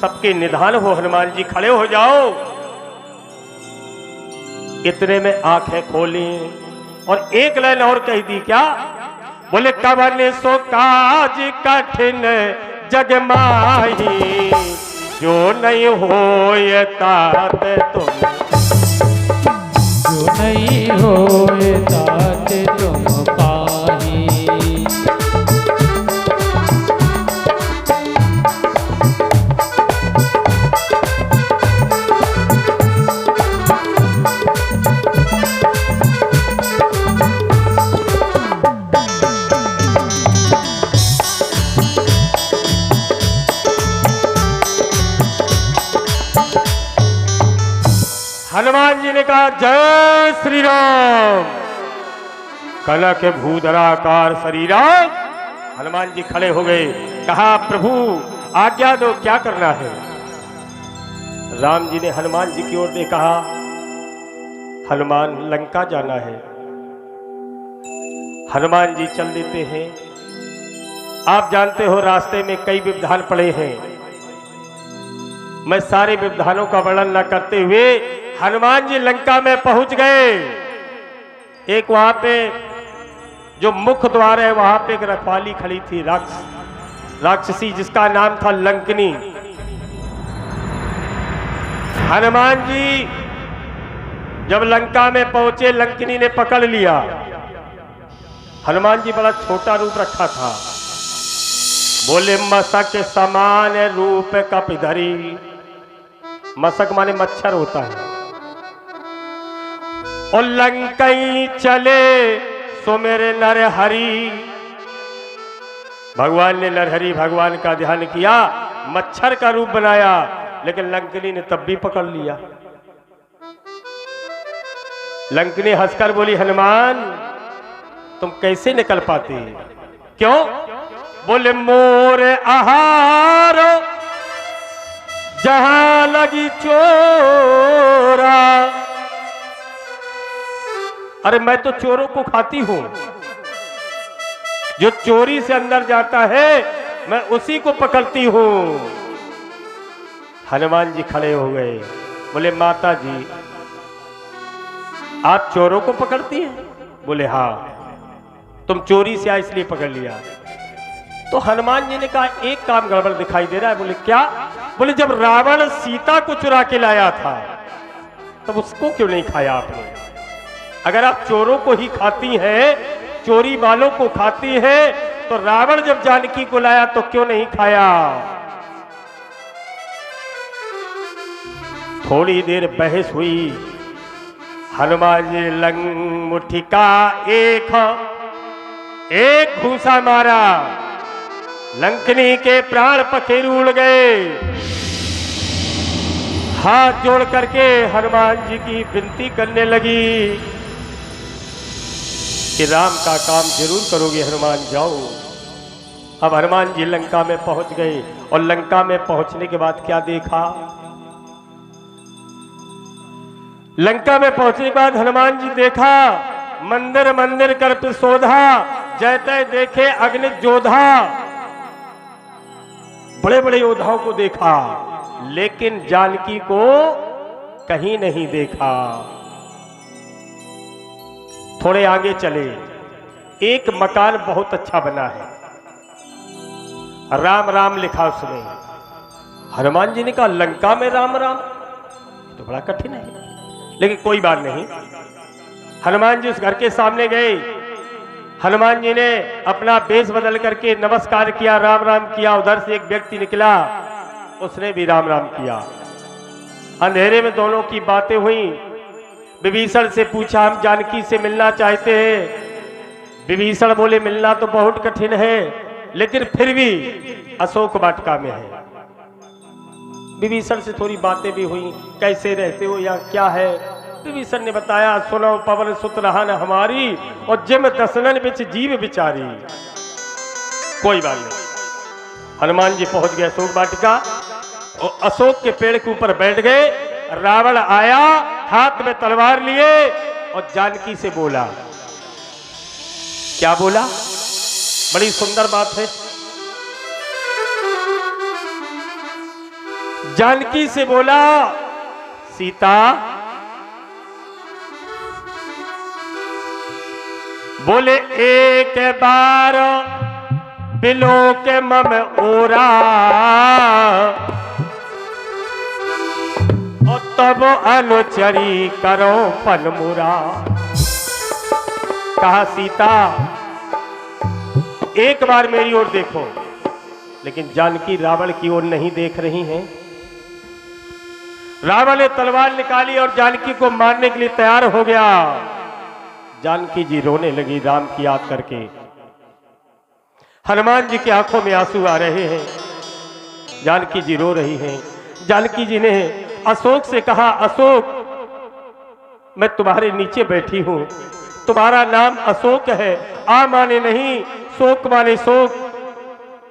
सबके निधान हो, हनुमान जी खड़े हो जाओ। इतने में आंखें खोली और एक लाइन और कह दी, क्या? बोले कवन सो काज कठिन जग माही, जो नहीं होए तात तुम, जो नहीं होए तात तुम पाही। हनुमान जी ने कहा, जय श्री राम। कनक भूधराकार शरीरा। हनुमान जी खड़े हो गए, कहा, प्रभु आज्ञा दो, क्या करना है? राम जी ने हनुमान जी की ओर देखा, हनुमान लंका जाना है। हनुमान जी चल देते हैं। आप जानते हो रास्ते में कई व्यवधान पड़े हैं, मैं सारे व्यवधानों का वर्णन न करते हुए हनुमान जी लंका में पहुंच गए। एक वहां पे जो मुख्य द्वार है, वहां पे एक रखवाली खड़ी थी, राक्षसी, जिसका नाम था लंकनी। हनुमान जी जब लंका में पहुंचे, लंकनी ने पकड़ लिया। हनुमान जी बड़ा छोटा रूप रखा था, बोले मसक समान रूप कपिधरी। मसक माने मच्छर होता है। और लंकई चले सो मेरे नरहरि। भगवान ने नरहरि भगवान का ध्यान किया, मच्छर का रूप बनाया, लेकिन लंकनी ने तब भी पकड़ लिया। लंकनी हंसकर बोली, हनुमान तुम कैसे निकल पाते? क्यों? बोले मोर आहार जहां लगी चोरा। अरे मैं तो चोरों को खाती हूं, जो चोरी से अंदर जाता है मैं उसी को पकड़ती हूं। हनुमान जी खड़े हो गए, बोले माता जी आप चोरों को पकड़ती हैं? बोले हाँ। तुम चोरी से आए इसलिए पकड़ लिया। तो हनुमान जी ने कहा, एक काम गड़बड़ दिखाई दे रहा है। बोले क्या? बोले जब रावण सीता को चुरा के लाया था तब उसको क्यों नहीं खाया आपने? अगर आप चोरों को ही खाती हैं, चोरी वालों को खाती हैं, तो रावण जब जानकी को लाया तो क्यों नहीं खाया? थोड़ी देर बहस हुई। हनुमान जी लंग मुट्ठी का एक घूंसा मारा, लंकनी के प्राण पखेरु उड़ गए। हाथ जोड़ करके हनुमान जी की विनती करने लगी कि राम का काम जरूर करोगे हनुमान, जाओ। अब हनुमान जी लंका में पहुंच गए और लंका में पहुंचने के बाद क्या देखा? लंका में पहुंचने के बाद हनुमान जी देखा, मंदिर मंदिर कर शोधा, जैते देखे अग्नि जोधा। बड़े बड़े योद्धाओं को देखा, लेकिन जानकी को कहीं नहीं देखा। थोड़े आगे चले, एक मकान बहुत अच्छा बना है, राम राम लिखा उसमें। हनुमान जी ने कहा, लंका में राम राम तो बड़ा कठिन है, लेकिन कोई बात नहीं। हनुमान जी उस घर के सामने गए। हनुमान जी ने अपना वेश बदल करके नमस्कार किया, राम राम किया। उधर से एक व्यक्ति निकला, उसने भी राम राम किया। अंधेरे में दोनों की बातें हुई। विभीषण से पूछा, हम जानकी से मिलना चाहते हैं। विभीषण बोले, मिलना तो बहुत कठिन है, लेकिन फिर भी अशोक वाटिका में है। विभीषण से थोड़ी बातें भी हुई, कैसे रहते हो या क्या है? विभीषण ने बताया, सुनो पवन सुत रहन हमारी, और जिम दसनन बिच जीव बिचारी। कोई बात नहीं। हनुमान जी पहुंच गए अशोक वाटिका और अशोक के पेड़ के ऊपर बैठ गए। रावण आया, हाथ में तलवार लिए और जानकी से बोला, क्या बोला? बड़ी सुंदर बात है। जानकी से बोला, सीता बोले एक बार बिलो के मम ओरा और तब अनुचरी करो पनमुरा। कहा सीता एक बार मेरी ओर देखो। लेकिन जानकी रावण की ओर नहीं देख रही हैं। रावण ने तलवार निकाली और जानकी को मारने के लिए तैयार हो गया। जानकी जी रोने लगी राम की याद करके। हनुमान जी की आंखों में आंसू आ रहे हैं। जानकी जी रो रही हैं। जानकी जी ने अशोक से कहा, अशोक मैं तुम्हारे नीचे बैठी हूं, तुम्हारा नाम अशोक है। आ माने नहीं, शोक माने शोक।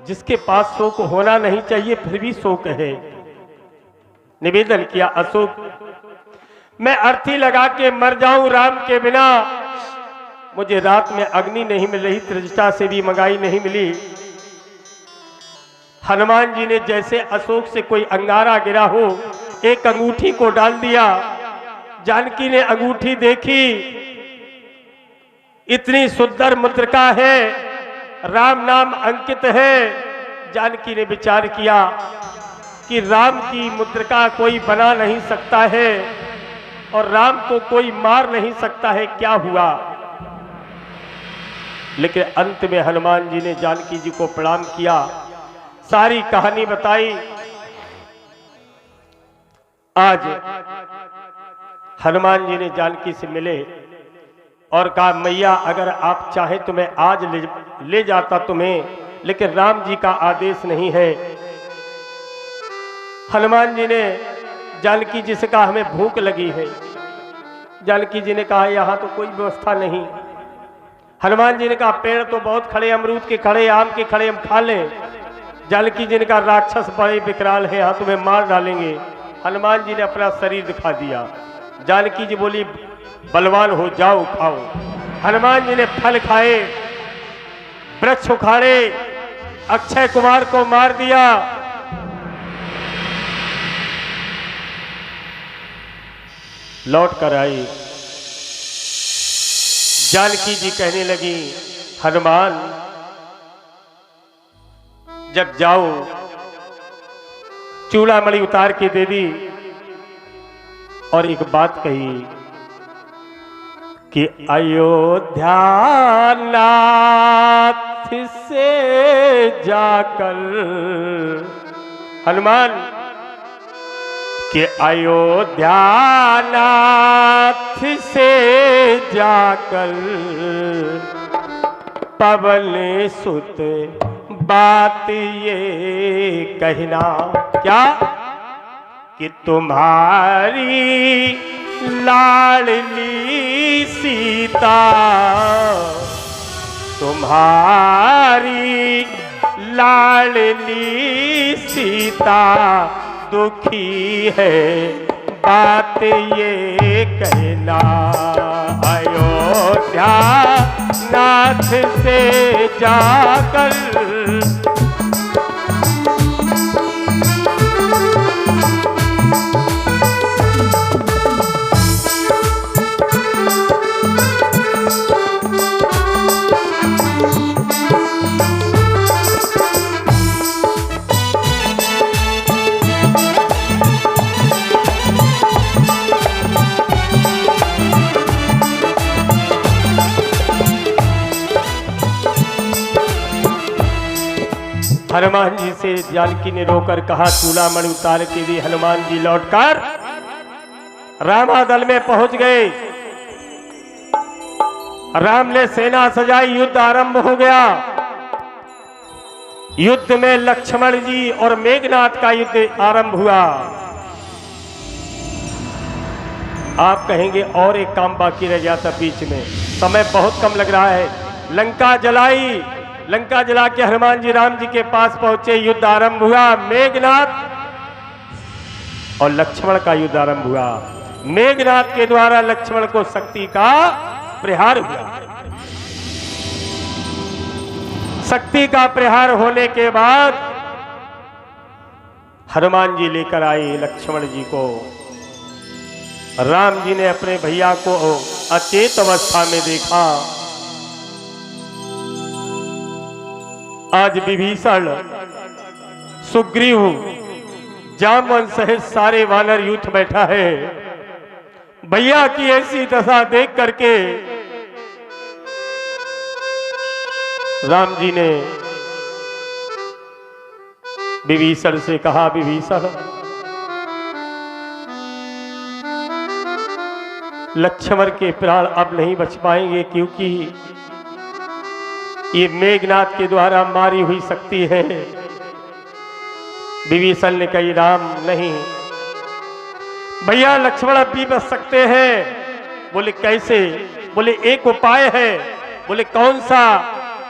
जिसके पास शोक होना नहीं चाहिए फिर भी शोक है। निवेदन किया, अशोक मैं अर्थी लगा के मर जाऊं राम के बिना। मुझे रात में अग्नि नहीं मिल रही, त्रिजटा से भी मंगाई नहीं मिली। हनुमान जी ने जैसे अशोक से कोई अंगारा गिरा हो, एक अंगूठी को डाल दिया। जानकी ने अंगूठी देखी, इतनी सुंदर मुद्रिका है, राम नाम अंकित है। जानकी ने विचार किया कि राम की मुद्रिका कोई बना नहीं सकता है और राम को कोई मार नहीं सकता है, क्या हुआ? लेकिन अंत में हनुमान जी ने जानकी जी को प्रणाम किया, सारी कहानी बताई। आज हनुमान जी ने जानकी से मिले और कहा, मैया अगर आप चाहे तो मैं आज ले जाता तुम्हें, लेकिन राम जी का आदेश नहीं है। हनुमान जी ने जानकी जी से कहा, हमें भूख लगी है। जानकी जी ने कहा, यहाँ तो कोई व्यवस्था नहीं। हनुमान जी ने कहा, पेड़ तो बहुत खड़े, अमरूद के खड़े, आम के खड़े, हम खा लें। जानकी जी ने कहा, राक्षस बड़े विकराल है, यहाँ तुम्हें मार डालेंगे। हनुमान जी ने अपना शरीर दिखा दिया। जानकी जी बोली, बलवान हो जाओ खाओ। हनुमान जी ने फल खाए, वृक्ष उखाड़े, अक्षय कुमार को मार दिया। लौट कर आई। जानकी जी कहने लगी, हनुमान जब जाओ चूड़ामणि उतार के दे दी और एक बात कही कि अयोध्या नाथ से जाकर, हनुमान कि अयोध्या नाथ से जाकर पवन सुत बात ये कहना। क्या? कि तुम्हारी लाडली सीता, तुम्हारी लाडली सीता दुखी है, बात ये कहना। अयोध्या नाथ से जाकर हनुमान जी से जानकी ने रोकर कहा, चूड़ामणि उतार के दी। हनुमान जी लौटकर रामादल में पहुंच गए। राम ने सेना सजाई, युद्ध आरंभ हो गया। युद्ध में लक्ष्मण जी और मेघनाथ का युद्ध आरंभ हुआ। आप कहेंगे और एक काम बाकी रह गया था बीच में, समय बहुत कम लग रहा है। लंका जलाई, लंका जला के हनुमान जी राम जी के पास पहुंचे, युद्ध आरंभ हुआ। मेघनाथ और लक्ष्मण का युद्ध आरंभ हुआ। मेघनाथ के द्वारा लक्ष्मण को शक्ति का प्रहार हुआ। शक्ति का प्रहार होने के बाद हनुमान जी लेकर आए लक्ष्मण जी को। राम जी ने अपने भैया को अचेत अवस्था में देखा। आज विभीषण, सुग्रीव, जामवन सहित सारे वानर यूथ बैठा है। भैया की ऐसी दशा देख करके राम जी ने विभीषण से कहा, विभीषण, लक्ष्मण के प्राण अब नहीं बच पाएंगे, क्योंकि ये मेघनाथ के द्वारा मारी हुई शक्ति है। विभीषण ने कही, राम नहीं भैया, लक्ष्मण अब भी बच सकते हैं। बोले कैसे? बोले एक उपाय है। बोले कौन सा?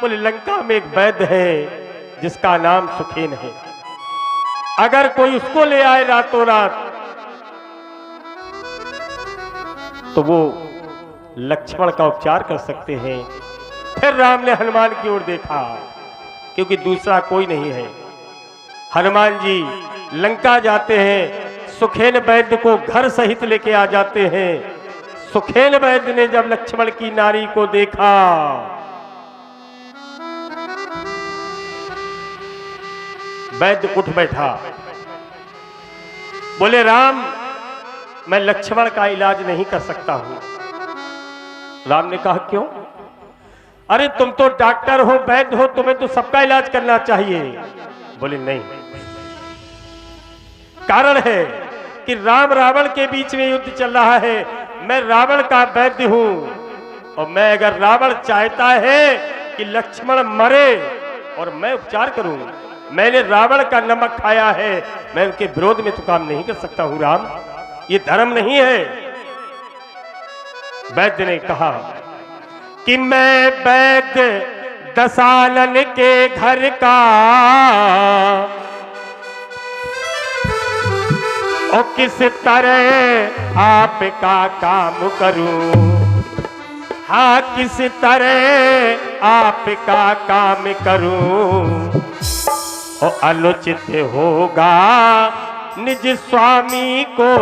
बोले लंका में एक वैद्य है जिसका नाम सुखेन है, अगर कोई उसको ले आए रातों रात तो वो लक्ष्मण का उपचार कर सकते हैं। फिर राम ने हनुमान की ओर देखा, क्योंकि दूसरा कोई नहीं है। हनुमान जी लंका जाते हैं, सुखेन वैद्य को घर सहित लेके आ जाते हैं। सुखेन वैद्य ने जब लक्ष्मण की नारी को देखा, वैद्य उठ बैठा। बोले, राम, मैं लक्ष्मण का इलाज नहीं कर सकता हूं। राम ने कहा, क्यों? अरे तुम तो डॉक्टर हो, वैद्य हो, तुम्हें तो सबका इलाज करना चाहिए। बोले नहीं, कारण है कि राम रावण के बीच में युद्ध चल रहा है। मैं रावण का वैद्य हूं, और मैं अगर रावण चाहता है कि लक्ष्मण मरे और मैं उपचार करूं, मैंने रावण का नमक खाया है, मैं उनके विरोध में तो काम नहीं कर सकता हूं। राम, ये धर्म नहीं है। वैद्य ने कहा कि मैं वैद्य दशानन के घर का, और किस तरह आपका काम करूं। हाँ, किस तरह आपका काम करूं, और अनुचित होगा निज स्वामी को,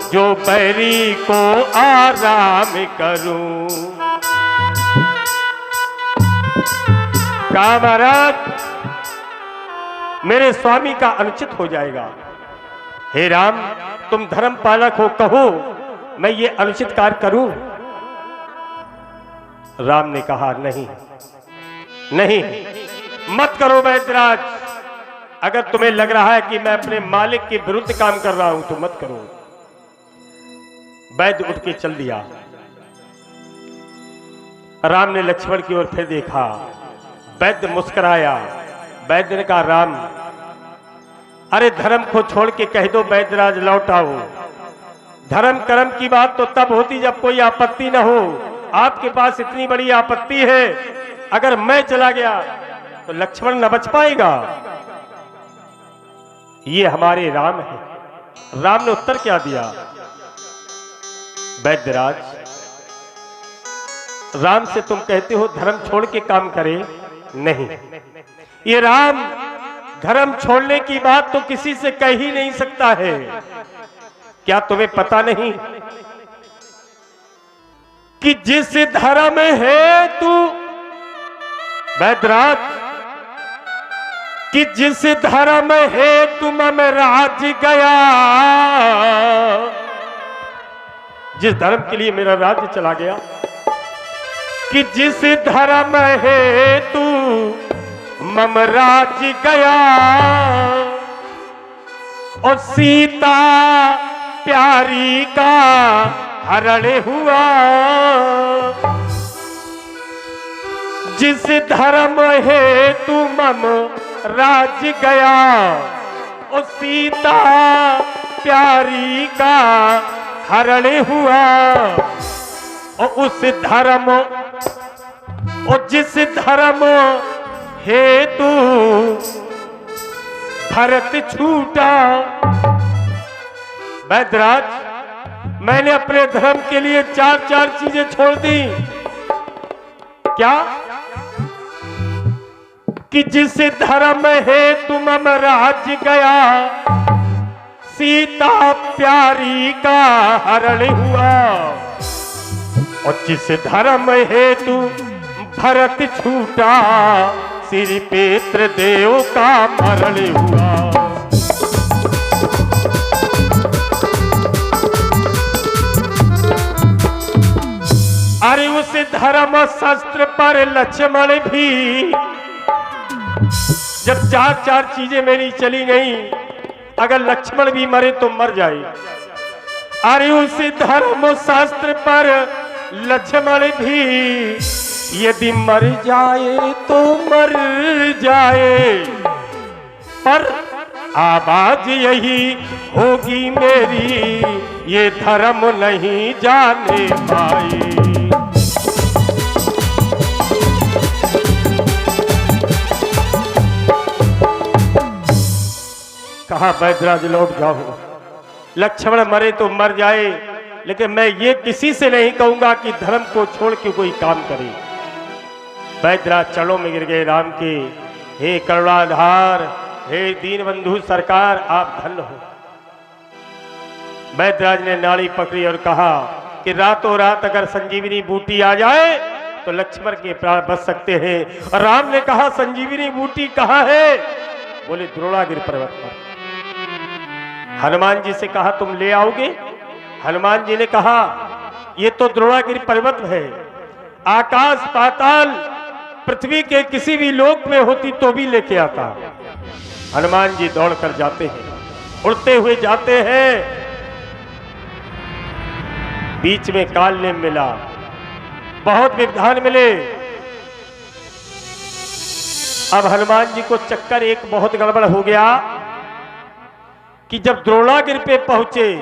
जो बैरी को आराम करूं। कहा, महाराज, मेरे स्वामी का अनुचित हो जाएगा। हे राम, तुम धर्म पालक हो, कहो मैं ये अनुचित कार्य करूं? राम ने कहा, नहीं नहीं, मत करो वैद्यराज। अगर तुम्हें लग रहा है कि मैं अपने मालिक के विरुद्ध काम कर रहा हूं तो मत करो। वैद्य उठ के चल दिया। राम ने लक्ष्मण की ओर फिर देखा। वैद्य मुस्कुराया। वैद्य ने कहा, राम, अरे धर्म को छोड़ के कह दो वैद्यराज लौट आओ। धर्म कर्म की बात तो तब होती जब कोई आपत्ति न हो। आपके पास इतनी बड़ी आपत्ति है, अगर मैं चला गया तो लक्ष्मण न बच पाएगा। ये हमारे राम है। राम ने उत्तर क्या दिया? वैद्यराज, राम से तुम कहते हो धर्म छोड़ के काम करे, नहीं, ये राम धर्म छोड़ने की बात तो किसी से कह ही नहीं सकता है। क्या तुम्हें पता नहीं कि जिस धर्म है तू, वैद्यराज, कि जिस धर्म है तुम में राज गया, जिस धर्म के लिए मेरा राज्य चला गया, कि जिस धर्म है तू ममराज गया, और सीता प्यारी का हरण हुआ। जिस धर्म है तू मम राज गया, और सीता प्यारी का हरण हुआ। और उस धर्म, और जिस धर्म हेतु भरत छूटा। वैद्यराज, मैंने अपने धर्म के लिए चार चीजें छोड़ दी। क्या? कि जिस धर्म है तुम राज गया, सीता प्यारी का हरण हुआ। और जिस धर्म है तू भरत छूटा, श्री पेत्र देव का मरण हुआ। अरे उस धर्म शस्त्र पर लक्ष्मण भी, जब चार चार चीजें मेरी चली गई, अगर लक्ष्मण भी मरे तो मर जाए। अरे उस धर्म शास्त्र पर लक्ष्मण भी, यदि मर जाए तो मर जाए, पर आवाज यही होगी मेरी, ये धर्म नहीं जाने पाए। कहा बैदराज लौट जाओ, लक्ष्मण मरे तो मर जाए, लेकिन मैं ये किसी से नहीं कहूंगा कि धर्म को छोड़ के कोई काम करे। बैदराज चरणों में गिर गए राम के। हे करुणाधार, हे दीनबंधु सरकार, आप धन्य हो। बैदराज ने नाड़ी पकड़ी और कहा कि रातों रात अगर संजीवनी बूटी आ जाए तो लक्ष्मण के प्राण बच सकते हैं। राम ने कहा संजीवनी बूटी कहाँ है? बोले द्रोणागिरि पर्वत पर। हनुमान जी से कहा तुम ले आओगे? हनुमान जी ने कहा ये तो द्रोणागिरि पर्वत है, आकाश पाताल पृथ्वी के किसी भी लोक में होती तो भी लेके आता। हनुमान जी दौड़कर जाते हैं, उड़ते हुए जाते हैं। बीच में काल ने मिला, बहुत व्यवधान मिले। अब हनुमान जी को चक्कर एक बहुत गड़बड़ हो गया कि जब द्रोणागिरि पे पहुंचे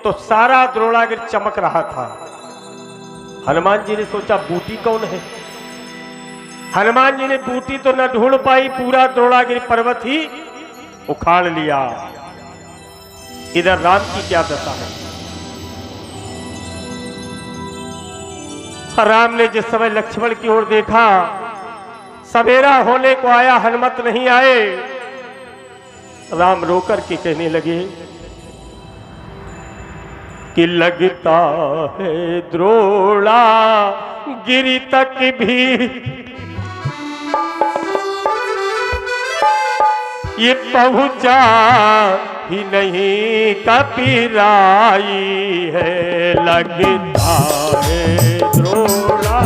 तो सारा द्रोणागिरि चमक रहा था। हनुमान जी ने सोचा बूटी कौन है। हनुमान जी ने बूटी तो न ढूंढ पाई, पूरा द्रोणागिरि पर्वत ही उखाड़ लिया। इधर राम की क्या दशा है। राम ने जिस समय लक्ष्मण की ओर देखा, सवेरा होने को आया, हनुमत नहीं आए। राम रोकर के कहने लगे कि लगता है द्रोणागिरि तक भी ये पहुंचा ही नहीं, कपिराई है। लगता है द्रोणा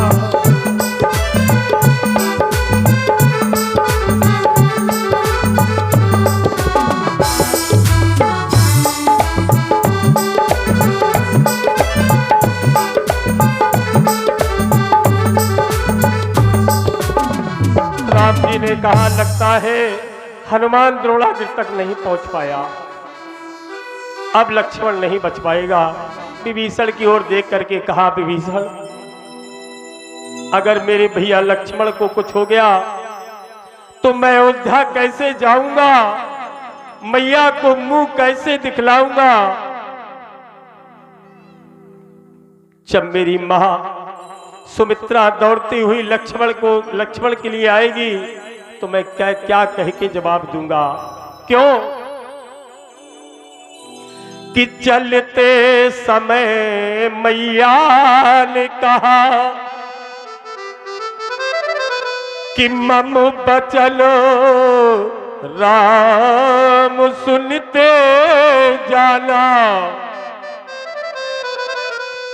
राम जी ने कहा लगता है हनुमान द्रोणागिरि तक नहीं पहुंच पाया, अब लक्ष्मण नहीं बच पाएगा। विभीषण की ओर देख करके कहा विभीषण अगर मेरे भैया लक्ष्मण को कुछ हो गया तो मैं अयोध्या कैसे जाऊंगा, मैया को मुंह कैसे दिखलाऊंगा। जब मेरी मां सुमित्रा दौड़ती हुई लक्ष्मण के लिए आएगी तो मैं क्या क्या कह के जवाब दूंगा। क्यों कि चलते समय मैया ने कहा कि मम बचलो राम सुनते जाना।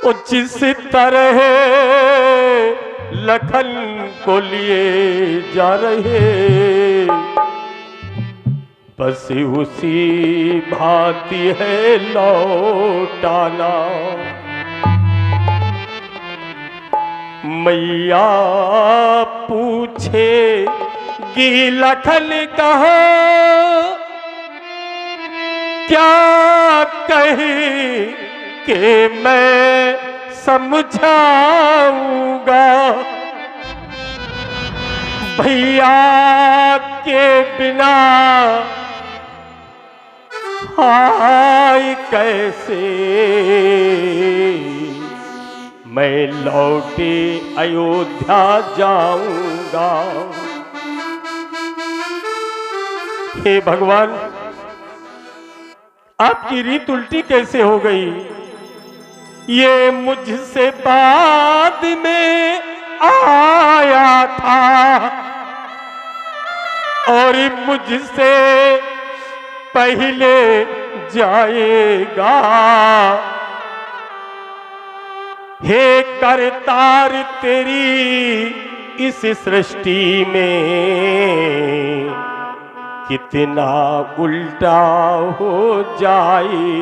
वो जिस तरह लखन को लिए जा रहे, बस उसी भांति है लौटाना। मैया पूछेगी लखन कहाँ, क्या कहे कि मैं समझाऊंगा। भैया के बिना हाय कैसे मैं लौटे अयोध्या जाऊंगा। हे भगवान, आपकी रीत उल्टी कैसे हो गई? ये मुझसे बाद में आया था और मुझसे पहले जाएगा। हे करतार तेरी इस सृष्टि में कितना उल्टा हो जाए।